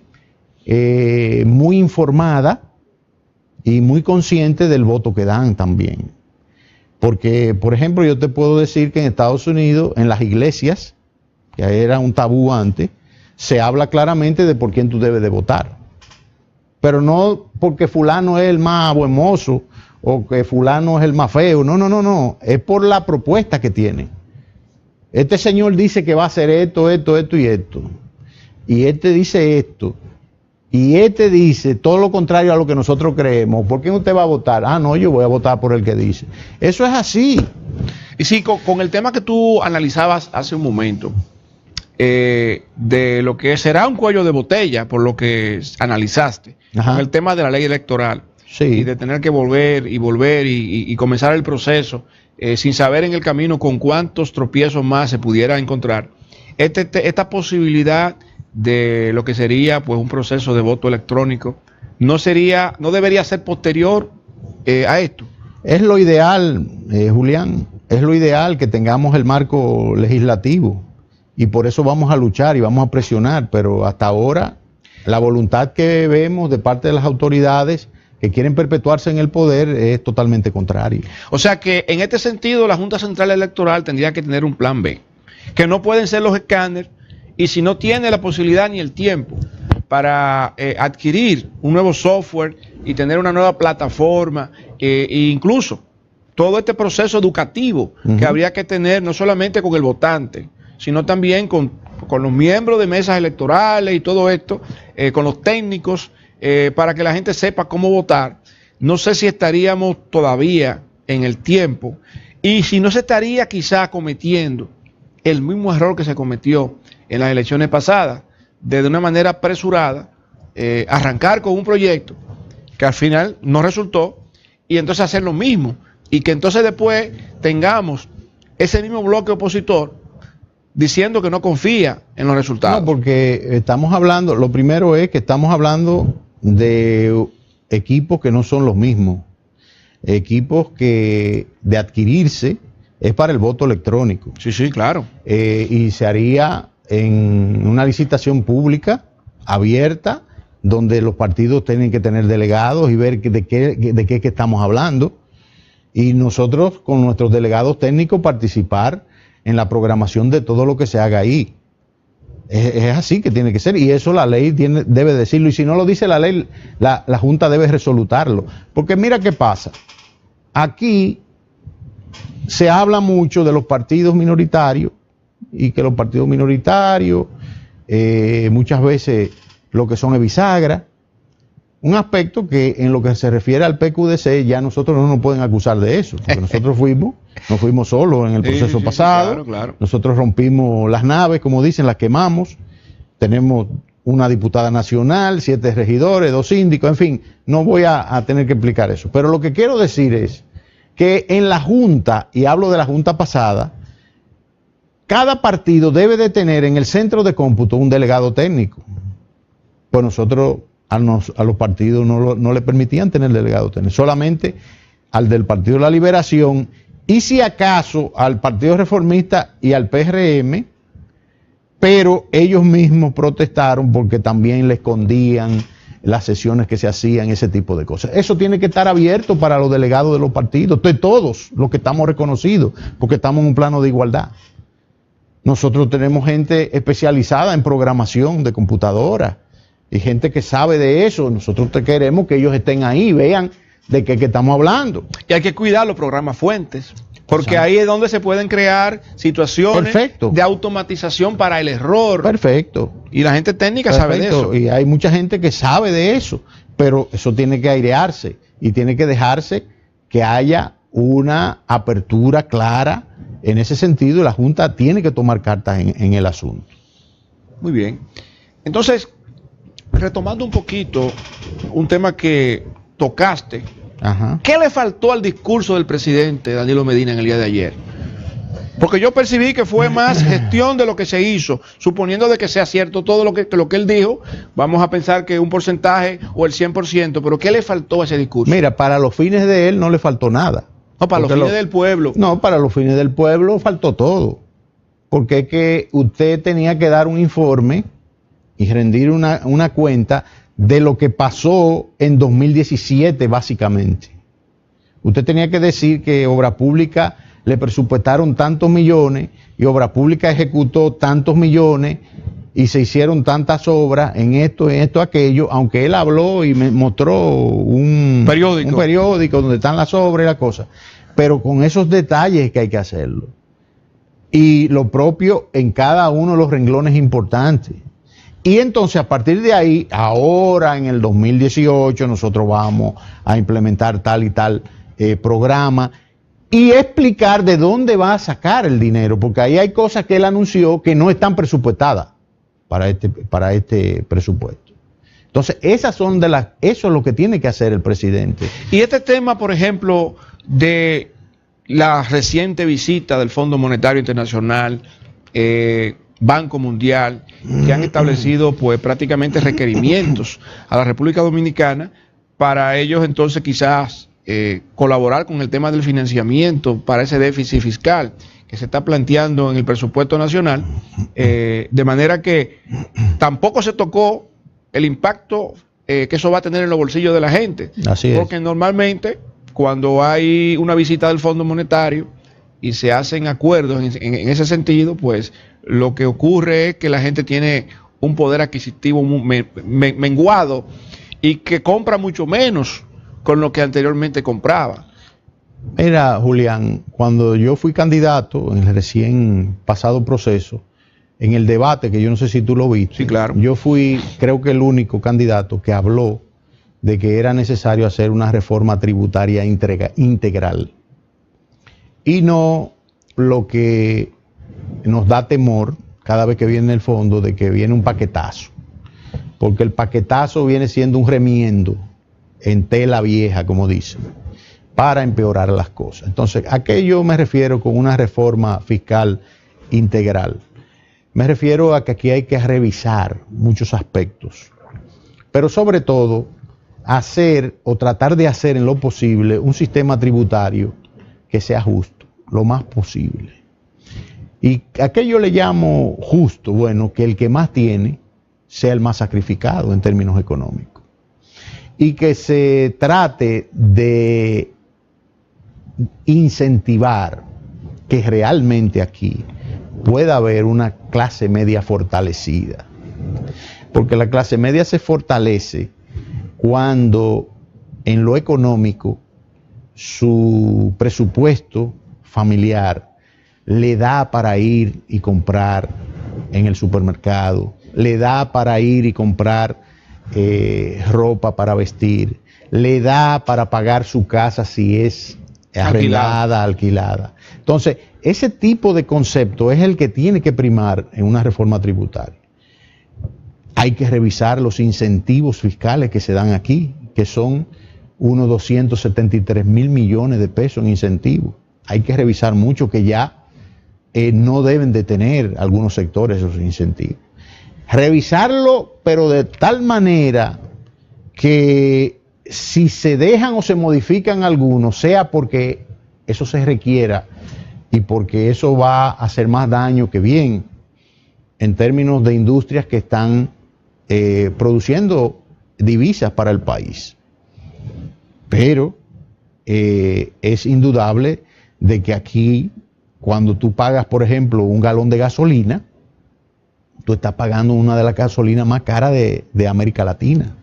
muy informada y muy consciente del voto que dan también. Porque, por ejemplo, yo te puedo decir que en Estados Unidos, en las iglesias, que era un tabú antes, se habla claramente de por quién tú debes de votar. Pero no porque fulano es el más buen mozo o que fulano es el más feo. No. Es por la propuesta que tiene. Este señor dice que va a hacer esto y esto. Y este dice esto. y este dice todo lo contrario a lo que nosotros creemos, ¿por quién usted va a votar? Ah, no, yo voy a votar por el que dice. Eso es así. Y sí, con el tema que tú analizabas hace un momento, de lo que será un cuello de botella, por lo que analizaste, Ajá. con el tema de la ley electoral, Sí. y de tener que volver y comenzar el proceso, sin saber en el camino con cuántos tropiezos más se pudiera encontrar, esta posibilidad de lo que sería pues un proceso de voto electrónico, no debería ser posterior a esto. Es lo ideal, Julián, es lo ideal que tengamos el marco legislativo y por eso vamos a luchar y vamos a presionar, pero hasta ahora la voluntad que vemos de parte de las autoridades que quieren perpetuarse en el poder es totalmente contraria. O sea que en este sentido la Junta Central Electoral tendría que tener un plan B, que no pueden ser los escáneres, y si no tiene la posibilidad ni el tiempo para adquirir un nuevo software y tener una nueva plataforma, e incluso todo este proceso educativo que habría que tener no solamente con el votante, sino también con los miembros de mesas electorales y todo esto, con los técnicos, para que la gente sepa cómo votar. No sé si estaríamos todavía en el tiempo y si no se estaría quizá cometiendo el mismo error que se cometió en las elecciones pasadas, de una manera apresurada, arrancar con un proyecto que al final no resultó y entonces hacer lo mismo y que entonces después tengamos ese mismo bloque opositor diciendo que no confía en los resultados. No, porque estamos hablando, lo primero es que estamos hablando de equipos que no son los mismos, equipos que de adquirirse es para el voto electrónico. Sí, sí, claro. Y se haría en una licitación pública, abierta, donde los partidos tienen que tener delegados y ver de qué estamos hablando. Y nosotros, con nuestros delegados técnicos, participar en la programación de todo lo que se haga ahí. Es así que tiene que ser, y eso la ley debe decirlo, y si no lo dice la ley, la Junta debe resolutarlo. Porque mira qué pasa. Aquí se habla mucho de los partidos minoritarios, y que los partidos minoritarios muchas veces lo que son es bisagra, un aspecto que en lo que se refiere al PQDC ya nosotros no nos pueden acusar de eso, porque nosotros no fuimos solos en el proceso pasado, claro, claro. Nosotros rompimos las naves, como dicen, las quemamos, tenemos una diputada nacional, 7 regidores, 2 síndicos, en fin, no voy a tener que explicar eso, pero lo que quiero decir es que en la Junta, y hablo de la Junta pasada, cada partido debe de tener en el centro de cómputo un delegado técnico. Pues nosotros a los partidos no le permitían tener delegado técnico, solamente al del Partido de la Liberación y si acaso al Partido Reformista y al PRM, pero ellos mismos protestaron porque también le escondían las sesiones que se hacían, ese tipo de cosas. Eso tiene que estar abierto para los delegados de los partidos, de todos los que estamos reconocidos, porque estamos en un plano de igualdad. Nosotros tenemos gente especializada en programación de computadoras y gente que sabe de eso. Nosotros queremos que ellos estén ahí, vean de qué estamos hablando. Y hay que cuidar los programas fuentes, porque ahí es donde se pueden crear situaciones de automatización para el error. Perfecto. Y la gente técnica sabe de eso. Y hay mucha gente que sabe de eso, pero eso tiene que airearse y tiene que dejarse que haya una apertura clara en ese sentido, y la Junta tiene que tomar cartas en el asunto. Muy bien. Entonces, retomando un poquito un tema que tocaste, Ajá. ¿Qué le faltó al discurso del presidente Danilo Medina en el día de ayer? Porque yo percibí que fue más gestión de lo que se hizo, suponiendo de que sea cierto todo lo que él dijo, vamos a pensar que un porcentaje o el 100%, pero ¿qué le faltó a ese discurso? Mira, para los fines de él no le faltó nada. No, para los fines del pueblo. No, para los fines del pueblo faltó todo. Porque es que usted tenía que dar un informe y rendir una cuenta de lo que pasó en 2017, básicamente. Usted tenía que decir que Obra Pública le presupuestaron tantos millones y Obra Pública ejecutó tantos millones y se hicieron tantas obras en esto, aquello, aunque él habló y me mostró un periódico donde están las obras y las cosas, pero con esos detalles que hay que hacerlo. Y lo propio en cada uno de los renglones importantes. Y entonces a partir de ahí, ahora en el 2018 nosotros vamos a implementar tal y tal programa y explicar de dónde va a sacar el dinero, porque ahí hay cosas que él anunció que no están presupuestadas para este presupuesto. Entonces, eso es lo que tiene que hacer el presidente. Y este tema, por ejemplo, de la reciente visita del Fondo Monetario Internacional, Banco Mundial, que han establecido pues prácticamente requerimientos a la República Dominicana para ellos entonces quizás colaborar con el tema del financiamiento para ese déficit fiscal que se está planteando en el presupuesto nacional, de manera que tampoco se tocó el impacto que eso va a tener en los bolsillos de la gente. Así es. Porque normalmente cuando hay una visita del Fondo Monetario y se hacen acuerdos en ese sentido, pues lo que ocurre es que la gente tiene un poder adquisitivo menguado y que compra mucho menos con lo que anteriormente compraba. Mira, Julián, cuando yo fui candidato en el recién pasado proceso, en el debate, que yo no sé si tú lo viste, sí, claro, yo fui, creo que el único candidato que habló de que era necesario hacer una reforma tributaria integral. Y no lo que nos da temor cada vez que viene el fondo, de que viene un paquetazo. Porque el paquetazo viene siendo un remiendo en tela vieja, como dicen, para empeorar las cosas. Entonces, ¿a qué yo me refiero con una reforma fiscal integral? Me refiero a que aquí hay que revisar muchos aspectos, pero sobre todo hacer o tratar de hacer en lo posible un sistema tributario que sea justo, lo más posible. ¿Y a qué yo le llamo justo? Bueno, que el que más tiene sea el más sacrificado en términos económicos. Y que se trate de incentivar que realmente aquí pueda haber una clase media fortalecida. Porque la clase media se fortalece cuando en lo económico su presupuesto familiar le da para ir y comprar en el supermercado, le da para ir y comprar ropa para vestir, le da para pagar su casa si es arrendada, alquilada. Entonces, ese tipo de concepto es el que tiene que primar en una reforma tributaria. Hay que revisar los incentivos fiscales que se dan aquí, que son unos 273 mil millones de pesos en incentivos. Hay que revisar mucho que ya no deben de tener algunos sectores esos incentivos. Revisarlo, pero de tal manera que si se dejan o se modifican algunos, sea porque eso se requiera y porque eso va a hacer más daño que bien en términos de industrias que están produciendo divisas para el país. Pero es indudable de que aquí, cuando tú pagas, por ejemplo, un galón de gasolina, tú estás pagando una de las gasolinas más caras de América Latina.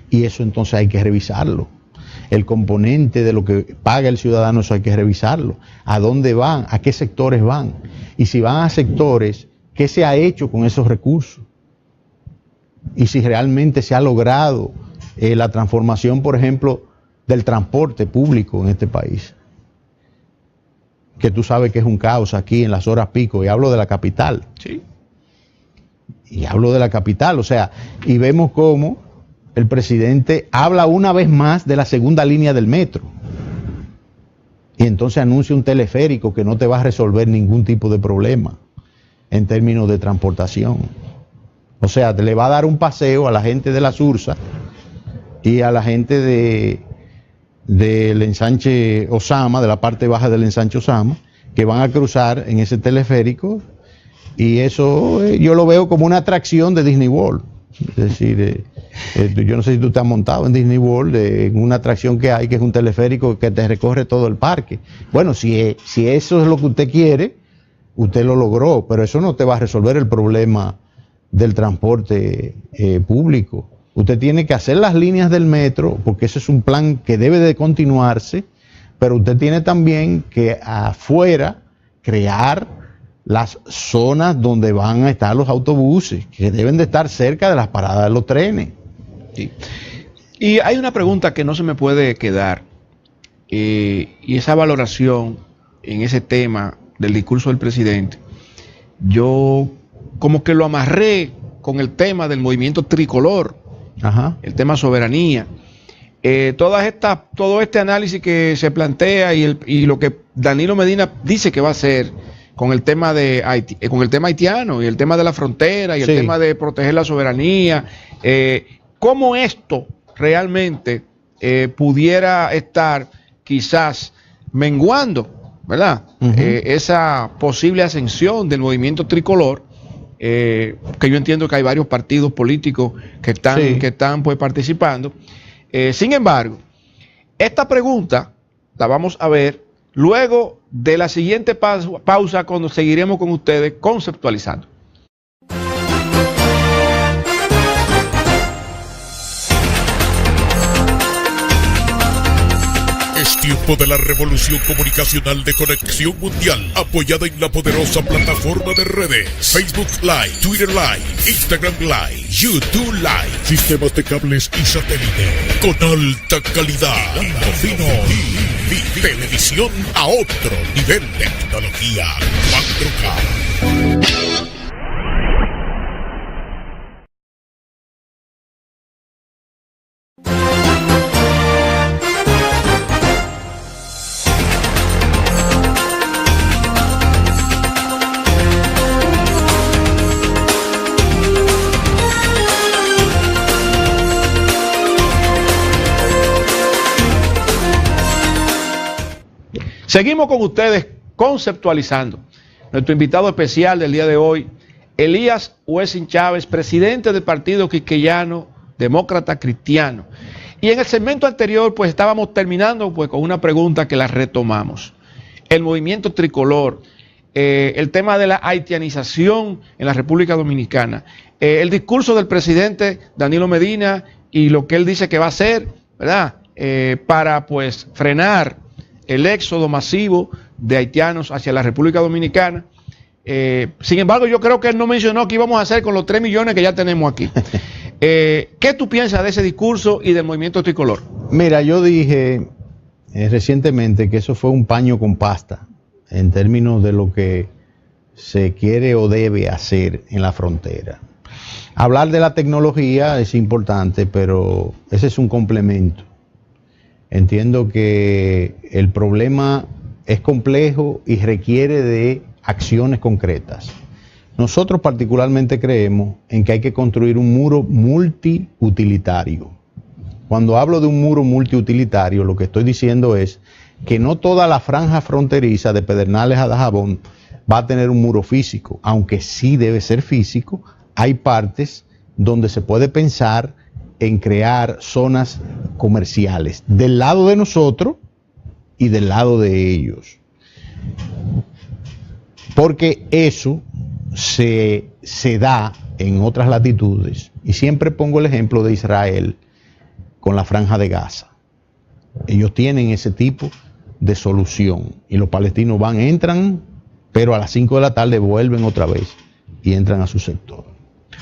Y eso entonces hay que revisarlo. El componente de lo que paga el ciudadano, eso hay que revisarlo. ¿A dónde van? ¿A qué sectores van? Y si van a sectores, ¿qué se ha hecho con esos recursos? Y si realmente se ha logrado la transformación, por ejemplo, del transporte público en este país. Que tú sabes que es un caos aquí en las horas pico, y hablo de la capital. Sí. Y hablo de la capital, o sea, y vemos cómo el presidente habla una vez más de la segunda línea del metro. Y entonces anuncia un teleférico que no te va a resolver ningún tipo de problema en términos de transportación. O sea, le va a dar un paseo a la gente de la Sursa y a la gente del ensanche Osama, de la parte baja del ensanche Osama, que van a cruzar en ese teleférico, y eso yo lo veo como una atracción de Disney World. Es decir, yo no sé si tú te has montado en Disney World, en una atracción que hay, que es un teleférico que te recorre todo el parque. Bueno, si eso es lo que usted quiere, usted lo logró, pero eso no te va a resolver el problema del transporte público. Usted tiene que hacer las líneas del metro, porque ese es un plan que debe de continuarse, pero usted tiene también que afuera crear las zonas donde van a estar los autobuses, que deben de estar cerca de las paradas de los trenes. Sí. Y hay una pregunta que no se me puede quedar, y esa valoración en ese tema del discurso del presidente, yo como que lo amarré con el tema del movimiento tricolor, Ajá. el tema soberanía. Todo este análisis que se plantea y lo que Danilo Medina dice que va a hacer con el tema de Haití, con el tema haitiano y el tema de la frontera y el tema de proteger la soberanía, cómo esto realmente pudiera estar quizás menguando, ¿verdad? Esa posible ascensión del movimiento tricolor, que yo entiendo que hay varios partidos políticos que están pues participando. Sin embargo, esta pregunta la vamos a ver luego de la siguiente pausa, cuando seguiremos con ustedes conceptualizando. Es tiempo de la revolución comunicacional de Conexión Mundial, apoyada en la poderosa plataforma de redes Facebook Live, Twitter Live, Instagram Live, YouTube Live, sistemas de cables y satélite con alta calidad, fino y televisión a otro nivel de tecnología 4K. Seguimos con ustedes conceptualizando. Nuestro invitado especial del día de hoy, Elías Huesin Chávez, presidente del Partido Quisqueyano Demócrata Cristiano. Y en el segmento anterior, pues estábamos terminando pues con una pregunta que la retomamos. El movimiento tricolor, el tema de la haitianización en la República Dominicana, el discurso del presidente Danilo Medina y lo que él dice que va a hacer, ¿verdad? Para pues frenar el éxodo masivo de haitianos hacia la República Dominicana. Sin embargo, yo creo que él no mencionó qué íbamos a hacer con los 3 millones que ya tenemos aquí. ¿Qué tú piensas de ese discurso y del movimiento tricolor? Mira, yo dije recientemente que eso fue un paño con pasta en términos de lo que se quiere o debe hacer en la frontera. Hablar de la tecnología es importante, pero ese es un complemento. Entiendo que el problema es complejo y requiere de acciones concretas. Nosotros particularmente creemos en que hay que construir un muro multiutilitario. Cuando hablo de un muro multiutilitario, lo que estoy diciendo es que no toda la franja fronteriza de Pedernales a Dajabón va a tener un muro físico, aunque sí debe ser físico. Hay partes donde se puede pensar en crear zonas comerciales del lado de nosotros y del lado de ellos, porque eso se da en otras latitudes, y siempre pongo el ejemplo de Israel con la franja de Gaza. Ellos tienen ese tipo de solución y los palestinos entran, pero a las 5 de la tarde vuelven otra vez y entran a su sector.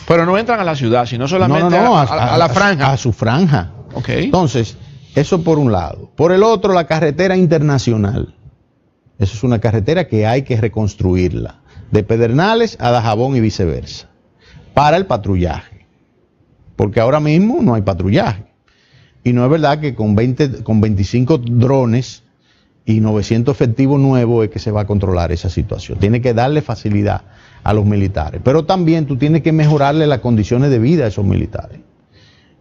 Pero no entran a la ciudad, sino solamente a la franja. A su franja. Okay. Entonces, eso por un lado. Por el otro, la carretera internacional. Eso es una carretera que hay que reconstruirla. De Pedernales a Dajabón y viceversa. Para el patrullaje. Porque ahora mismo no hay patrullaje. Y no es verdad que con 25 drones y 900 efectivos nuevos es que se va a controlar esa situación. Tiene que darle facilidad a los militares, pero también tú tienes que mejorarle las condiciones de vida a esos militares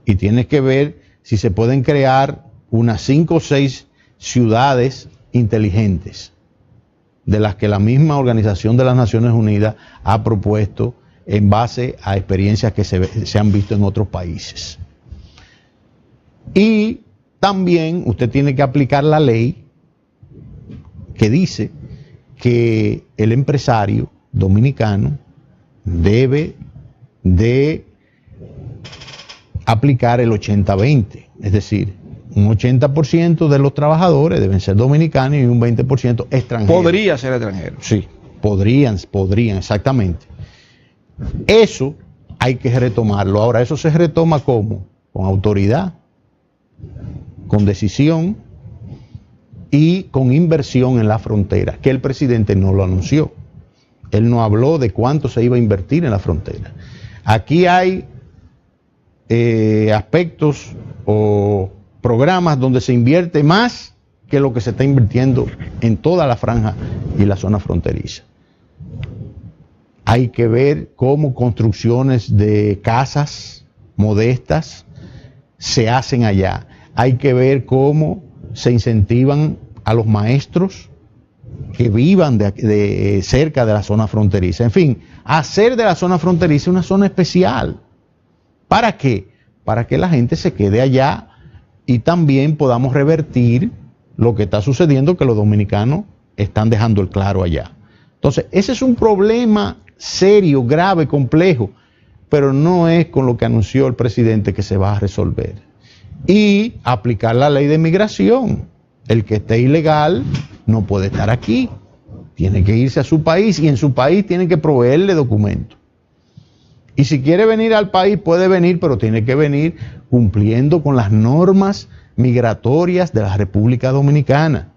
y tienes que ver si se pueden crear unas 5 o 6 ciudades inteligentes, de las que la misma Organización de las Naciones Unidas ha propuesto en base a experiencias que se han visto en otros países. Y también usted tiene que aplicar la ley que dice que el empresario dominicano debe de aplicar el 80-20, es decir, un 80% de los trabajadores deben ser dominicanos y un 20% extranjeros. Podría ser extranjero. Sí, Podrían, exactamente. Eso hay que retomarlo. Ahora, ¿eso se retoma cómo? Con autoridad, con decisión y con inversión en la frontera, que el presidente no lo anunció. Él no habló de cuánto se iba a invertir en la frontera. Aquí hay aspectos o programas donde se invierte más que lo que se está invirtiendo en toda la franja y la zona fronteriza. Hay que ver cómo construcciones de casas modestas se hacen allá. Hay que ver cómo se incentivan a los maestros que vivan cerca de la zona fronteriza. En fin, hacer de la zona fronteriza una zona especial. ¿Para qué? Para que la gente se quede allá y también podamos revertir lo que está sucediendo, que los dominicanos están dejando el claro allá. Entonces, ese es un problema serio, grave, complejo, pero no es con lo que anunció el presidente que se va a resolver. Y aplicar la ley de migración. El que esté ilegal no puede estar aquí, tiene que irse a su país y en su país tiene que proveerle documentos. Y si quiere venir al país puede venir, pero tiene que venir cumpliendo con las normas migratorias de la República Dominicana.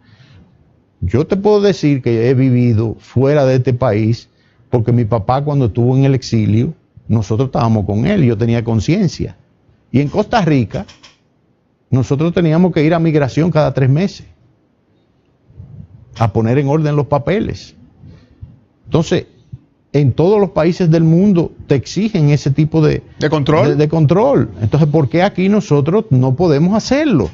Yo te puedo decir que he vivido fuera de este país porque mi papá, cuando estuvo en el exilio, nosotros estábamos con él y yo tenía conciencia. Y en Costa Rica nosotros teníamos que ir a migración cada 3 meses a poner en orden los papeles. Entonces, en todos los países del mundo te exigen ese tipo de control. De control. Entonces, ¿por qué aquí nosotros no podemos hacerlo?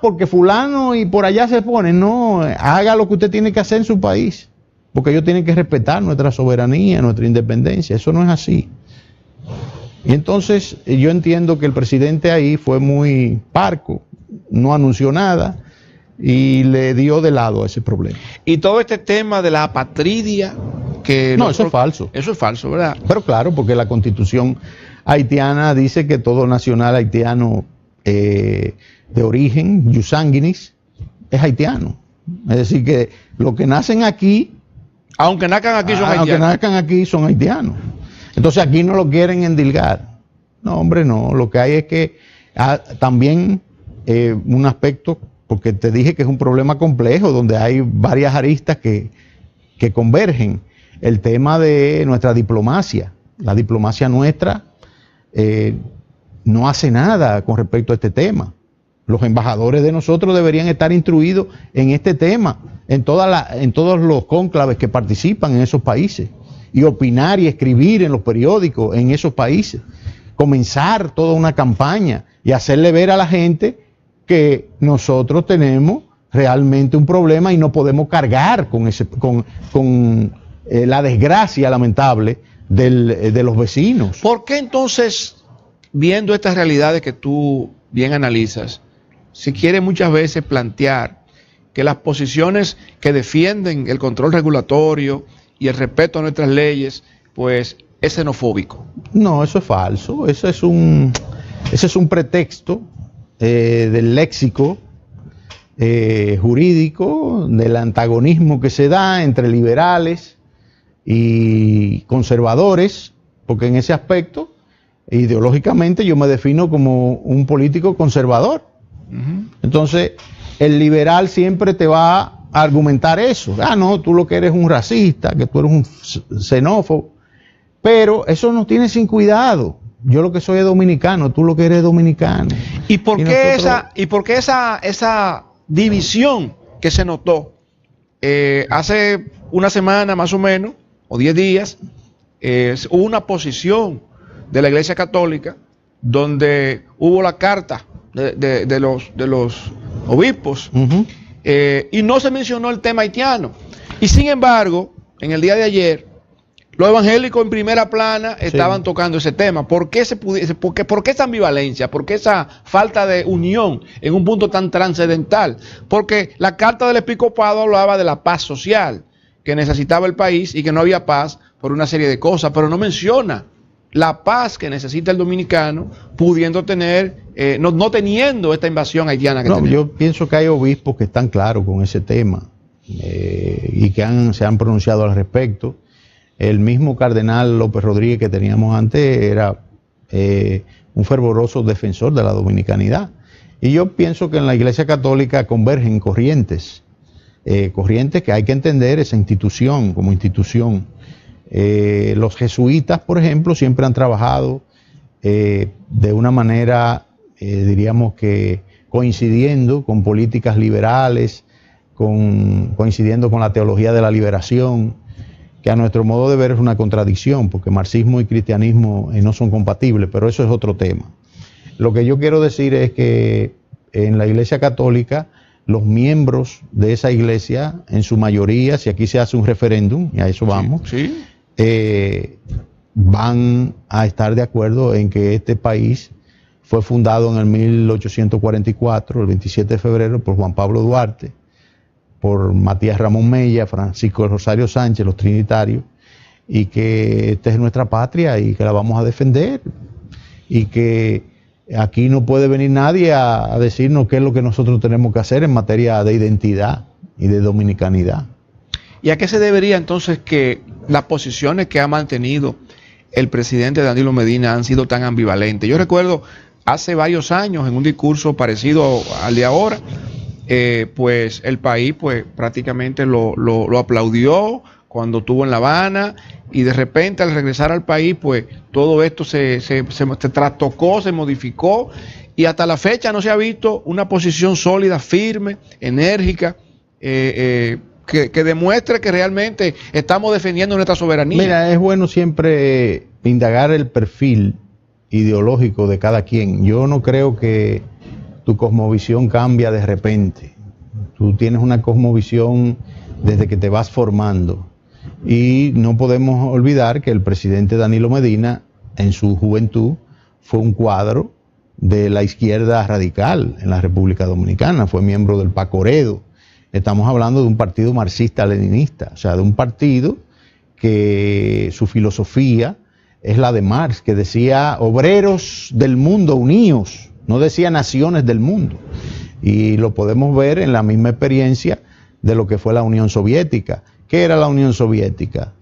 Porque fulano y por allá se pone. No, haga lo que usted tiene que hacer en su país, porque ellos tienen que respetar nuestra soberanía, nuestra independencia. Eso no es así. Y entonces yo entiendo que el presidente ahí fue muy parco, no anunció nada y le dio de lado a ese problema. Y todo este tema de la apatridia que... No, eso es falso. Eso es falso, ¿verdad? Pero claro, porque la Constitución haitiana dice que todo nacional haitiano de origen, jus sanguinis, es haitiano. Es decir, que los que nacen aquí... Aunque nazcan aquí son haitianos. Aunque nazcan aquí son haitianos. Entonces aquí no lo quieren endilgar. No, hombre, no. Lo que hay es que también un aspecto, porque te dije que es un problema complejo, donde hay varias aristas que convergen. El tema de nuestra diplomacia. La diplomacia nuestra no hace nada con respecto a este tema. Los embajadores de nosotros deberían estar instruidos en este tema, en todos los cónclaves que participan en esos países, y opinar y escribir en los periódicos en esos países, comenzar toda una campaña y hacerle ver a la gente que nosotros tenemos realmente un problema y no podemos cargar con la desgracia lamentable de los vecinos. ¿Por qué entonces, viendo estas realidades que tú bien analizas, se quiere muchas veces plantear que las posiciones que defienden el control regulatorio y el respeto a nuestras leyes, pues es xenofóbico? No, eso es falso. Ese es un pretexto del léxico jurídico, del antagonismo que se da entre liberales y conservadores, porque en ese aspecto, ideológicamente, yo me defino como un político conservador. Entonces, el liberal siempre te va a argumentar eso. No, tú lo que eres un racista, que tú eres un xenófobo. Pero eso nos tiene sin cuidado. Yo lo que soy es dominicano, tú lo que eres dominicano. ¿Y por qué esa división que se notó hace una semana más o menos, o 10 días, hubo una posición de la Iglesia Católica donde hubo la carta de los obispos, y no se mencionó el tema haitiano? Y sin embargo, en el día de ayer, los evangélicos en primera plana estaban tocando ese tema. ¿Por qué esa ambivalencia? ¿Por qué esa falta de unión en un punto tan trascendental? Porque la carta del episcopado hablaba de la paz social que necesitaba el país y que no había paz por una serie de cosas, pero no menciona la paz que necesita el dominicano pudiendo tener, no teniendo esta invasión haitiana que tenemos. Yo pienso que hay obispos que están claros con ese tema. y que se han pronunciado al respecto. El mismo cardenal López Rodríguez que teníamos antes era un fervoroso defensor de la dominicanidad. Y yo pienso que en la Iglesia Católica convergen corrientes que hay que entender esa institución como institución. Los jesuitas, por ejemplo, siempre han trabajado de una manera, diríamos que coincidiendo con políticas liberales, coincidiendo con la teología de la liberación, que a nuestro modo de ver es una contradicción, porque marxismo y cristianismo no son compatibles, pero eso es otro tema. Lo que yo quiero decir es que en la Iglesia Católica, los miembros de esa iglesia, en su mayoría, si aquí se hace un referéndum, y a eso vamos, sí. Van a estar de acuerdo en que este país fue fundado en el 1844, el 27 de febrero, por Juan Pablo Duarte, por Matías Ramón Mella, Francisco Rosario Sánchez, los trinitarios, y que esta es nuestra patria y que la vamos a defender, y que aquí no puede venir nadie a decirnos qué es lo que nosotros tenemos que hacer en materia de identidad y de dominicanidad. ¿Y a qué se debería entonces que las posiciones que ha mantenido el presidente Danilo Medina han sido tan ambivalentes? Yo recuerdo hace varios años en un discurso parecido al de ahora, pues el país pues prácticamente lo aplaudió cuando estuvo en La Habana, y de repente al regresar al país pues todo esto se trastocó, se modificó, y hasta la fecha no se ha visto una posición sólida, firme, enérgica, que demuestre que realmente estamos defendiendo nuestra soberanía. Mira, es bueno siempre indagar el perfil ideológico de cada quien. Yo no creo que tu cosmovisión cambia de repente. Tú tienes una cosmovisión desde que te vas formando. Y no podemos olvidar que el presidente Danilo Medina, en su juventud, fue un cuadro de la izquierda radical en la República Dominicana. Fue miembro del Pacoredo. Estamos hablando de un partido marxista-leninista, o sea, de un partido que su filosofía es la de Marx, que decía obreros del mundo unidos, no decía naciones del mundo. Y lo podemos ver en la misma experiencia de lo que fue la Unión Soviética. ¿Qué era la Unión Soviética?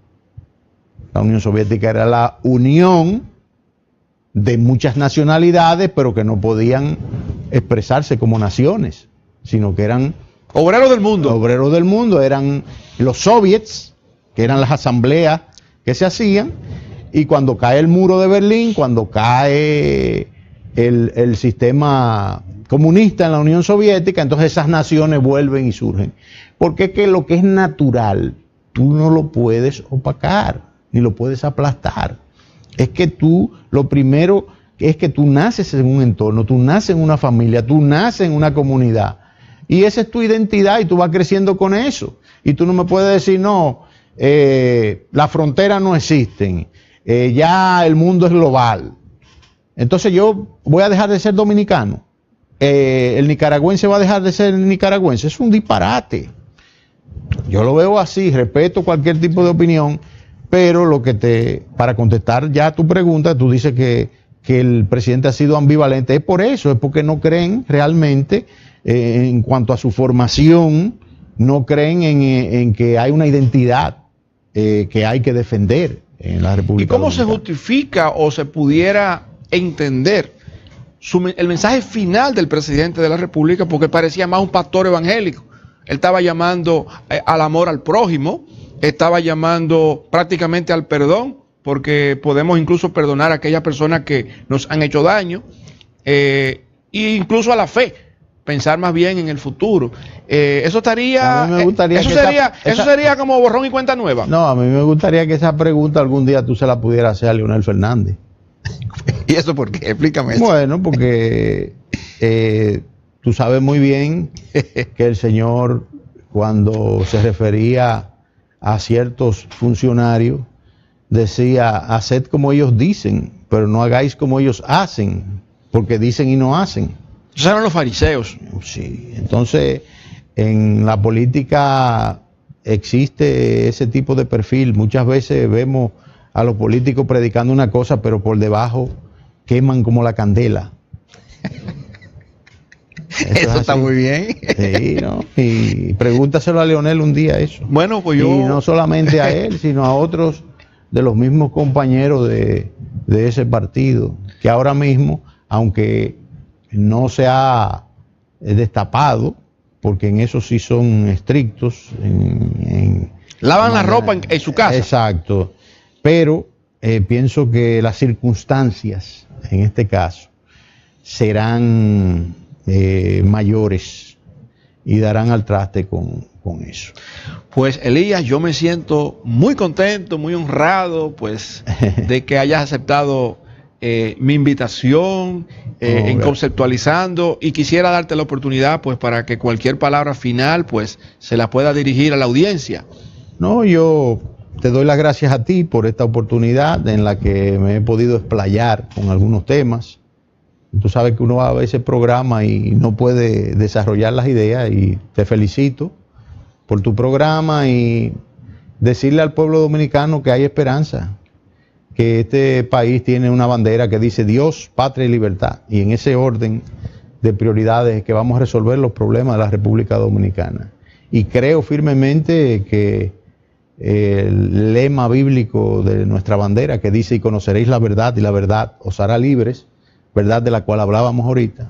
La Unión Soviética era la unión de muchas nacionalidades, pero que no podían expresarse como naciones, sino que eran obreros del mundo. Obreros del mundo, eran los soviets, que eran las asambleas que se hacían, y cuando cae el muro de Berlín, cuando cae el sistema comunista en la Unión Soviética, entonces esas naciones vuelven y surgen. Porque es que lo que es natural, tú no lo puedes opacar, ni lo puedes aplastar. Es que tú, lo primero es que tú naces en un entorno, tú naces en una familia, tú naces en una comunidad. Y esa es tu identidad y tú vas creciendo con eso. Y tú no me puedes decir, no, las fronteras no existen, ya el mundo es global. Entonces yo voy a dejar de ser dominicano. El nicaragüense va a dejar de ser nicaragüense. Es un disparate. Yo lo veo así, respeto cualquier tipo de opinión, pero para contestar ya tu pregunta, tú dices que el presidente ha sido ambivalente. Es por eso, es porque no creen realmente en cuanto a su formación, no creen en que hay una identidad que hay que defender en la República ¿Y cómo Dominicana? se justifica o se pudiera entender el mensaje final del presidente de la República? Porque parecía más un pastor evangélico. Él estaba llamando al amor al prójimo, estaba llamando prácticamente al perdón, porque podemos incluso perdonar a aquellas personas que nos han hecho daño, e incluso a la fe, pensar más bien en el futuro. Eso estaría, A mí me gustaría eso sería como borrón y cuenta nueva. No, a mí me gustaría que esa pregunta algún día tú se la pudieras hacer a Leonel Fernández. ¿Y eso por qué? Explícame eso. Bueno, porque tú sabes muy bien que el señor, cuando se refería a ciertos funcionarios, decía, haced como ellos dicen, pero no hagáis como ellos hacen, porque dicen y no hacen. Esos eran los fariseos. Sí, entonces en la política existe ese tipo de perfil. Muchas veces vemos a los políticos predicando una cosa, pero por debajo queman como la candela. Eso está muy bien. Sí, ¿no? Y pregúntaselo a Leonel un día eso. Bueno, pues yo... Y no solamente a él, sino a otros de los mismos compañeros de ese partido, que ahora mismo, aunque no se ha destapado, porque en eso sí son estrictos. Lavan la ropa en su casa. Exacto. Pero pienso que las circunstancias, en este caso, serán mayores y darán al traste con eso. Pues Elías, yo me siento muy contento, muy honrado, pues, de que hayas aceptado mi invitación en Conceptualizando, y quisiera darte la oportunidad, pues, para que cualquier palabra final, pues, se la pueda dirigir a la audiencia. No, yo te doy las gracias a ti por esta oportunidad en la que me he podido explayar con algunos temas. Tú sabes que uno va a ver ese programa y no puede desarrollar las ideas, y te felicito por tu programa y decirle al pueblo dominicano que hay esperanza, que este país tiene una bandera que dice Dios, patria y libertad, y en ese orden de prioridades es que vamos a resolver los problemas de la República Dominicana. Y creo firmemente que el lema bíblico de nuestra bandera, que dice: y conoceréis la verdad y la verdad os hará libres, verdad de la cual hablábamos ahorita,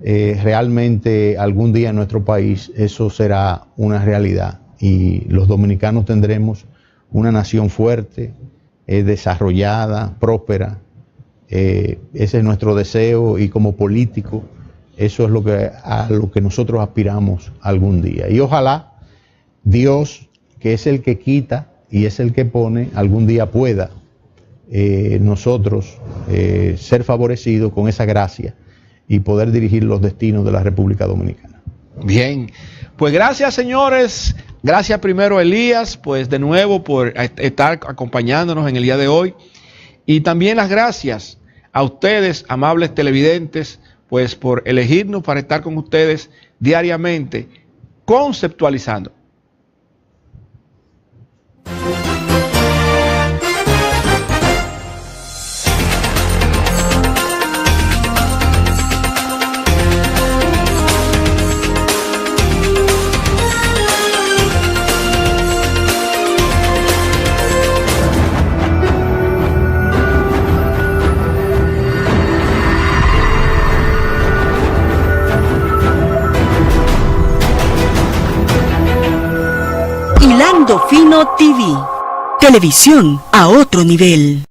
realmente algún día en nuestro país eso será una realidad, y los dominicanos tendremos una nación fuerte, desarrollada, próspera. Ese es nuestro deseo, y como político eso es a lo que nosotros aspiramos algún día. Y ojalá Dios, que es el que quita y es el que pone, algún día pueda nosotros ser favorecidos con esa gracia y poder dirigir los destinos de la República Dominicana. Bien, pues gracias, señores. Gracias primero, Elías, pues de nuevo por estar acompañándonos en el día de hoy. Y también las gracias a ustedes, amables televidentes, pues por elegirnos para estar con ustedes diariamente, conceptualizando. Hilando Fino TV, televisión a otro nivel.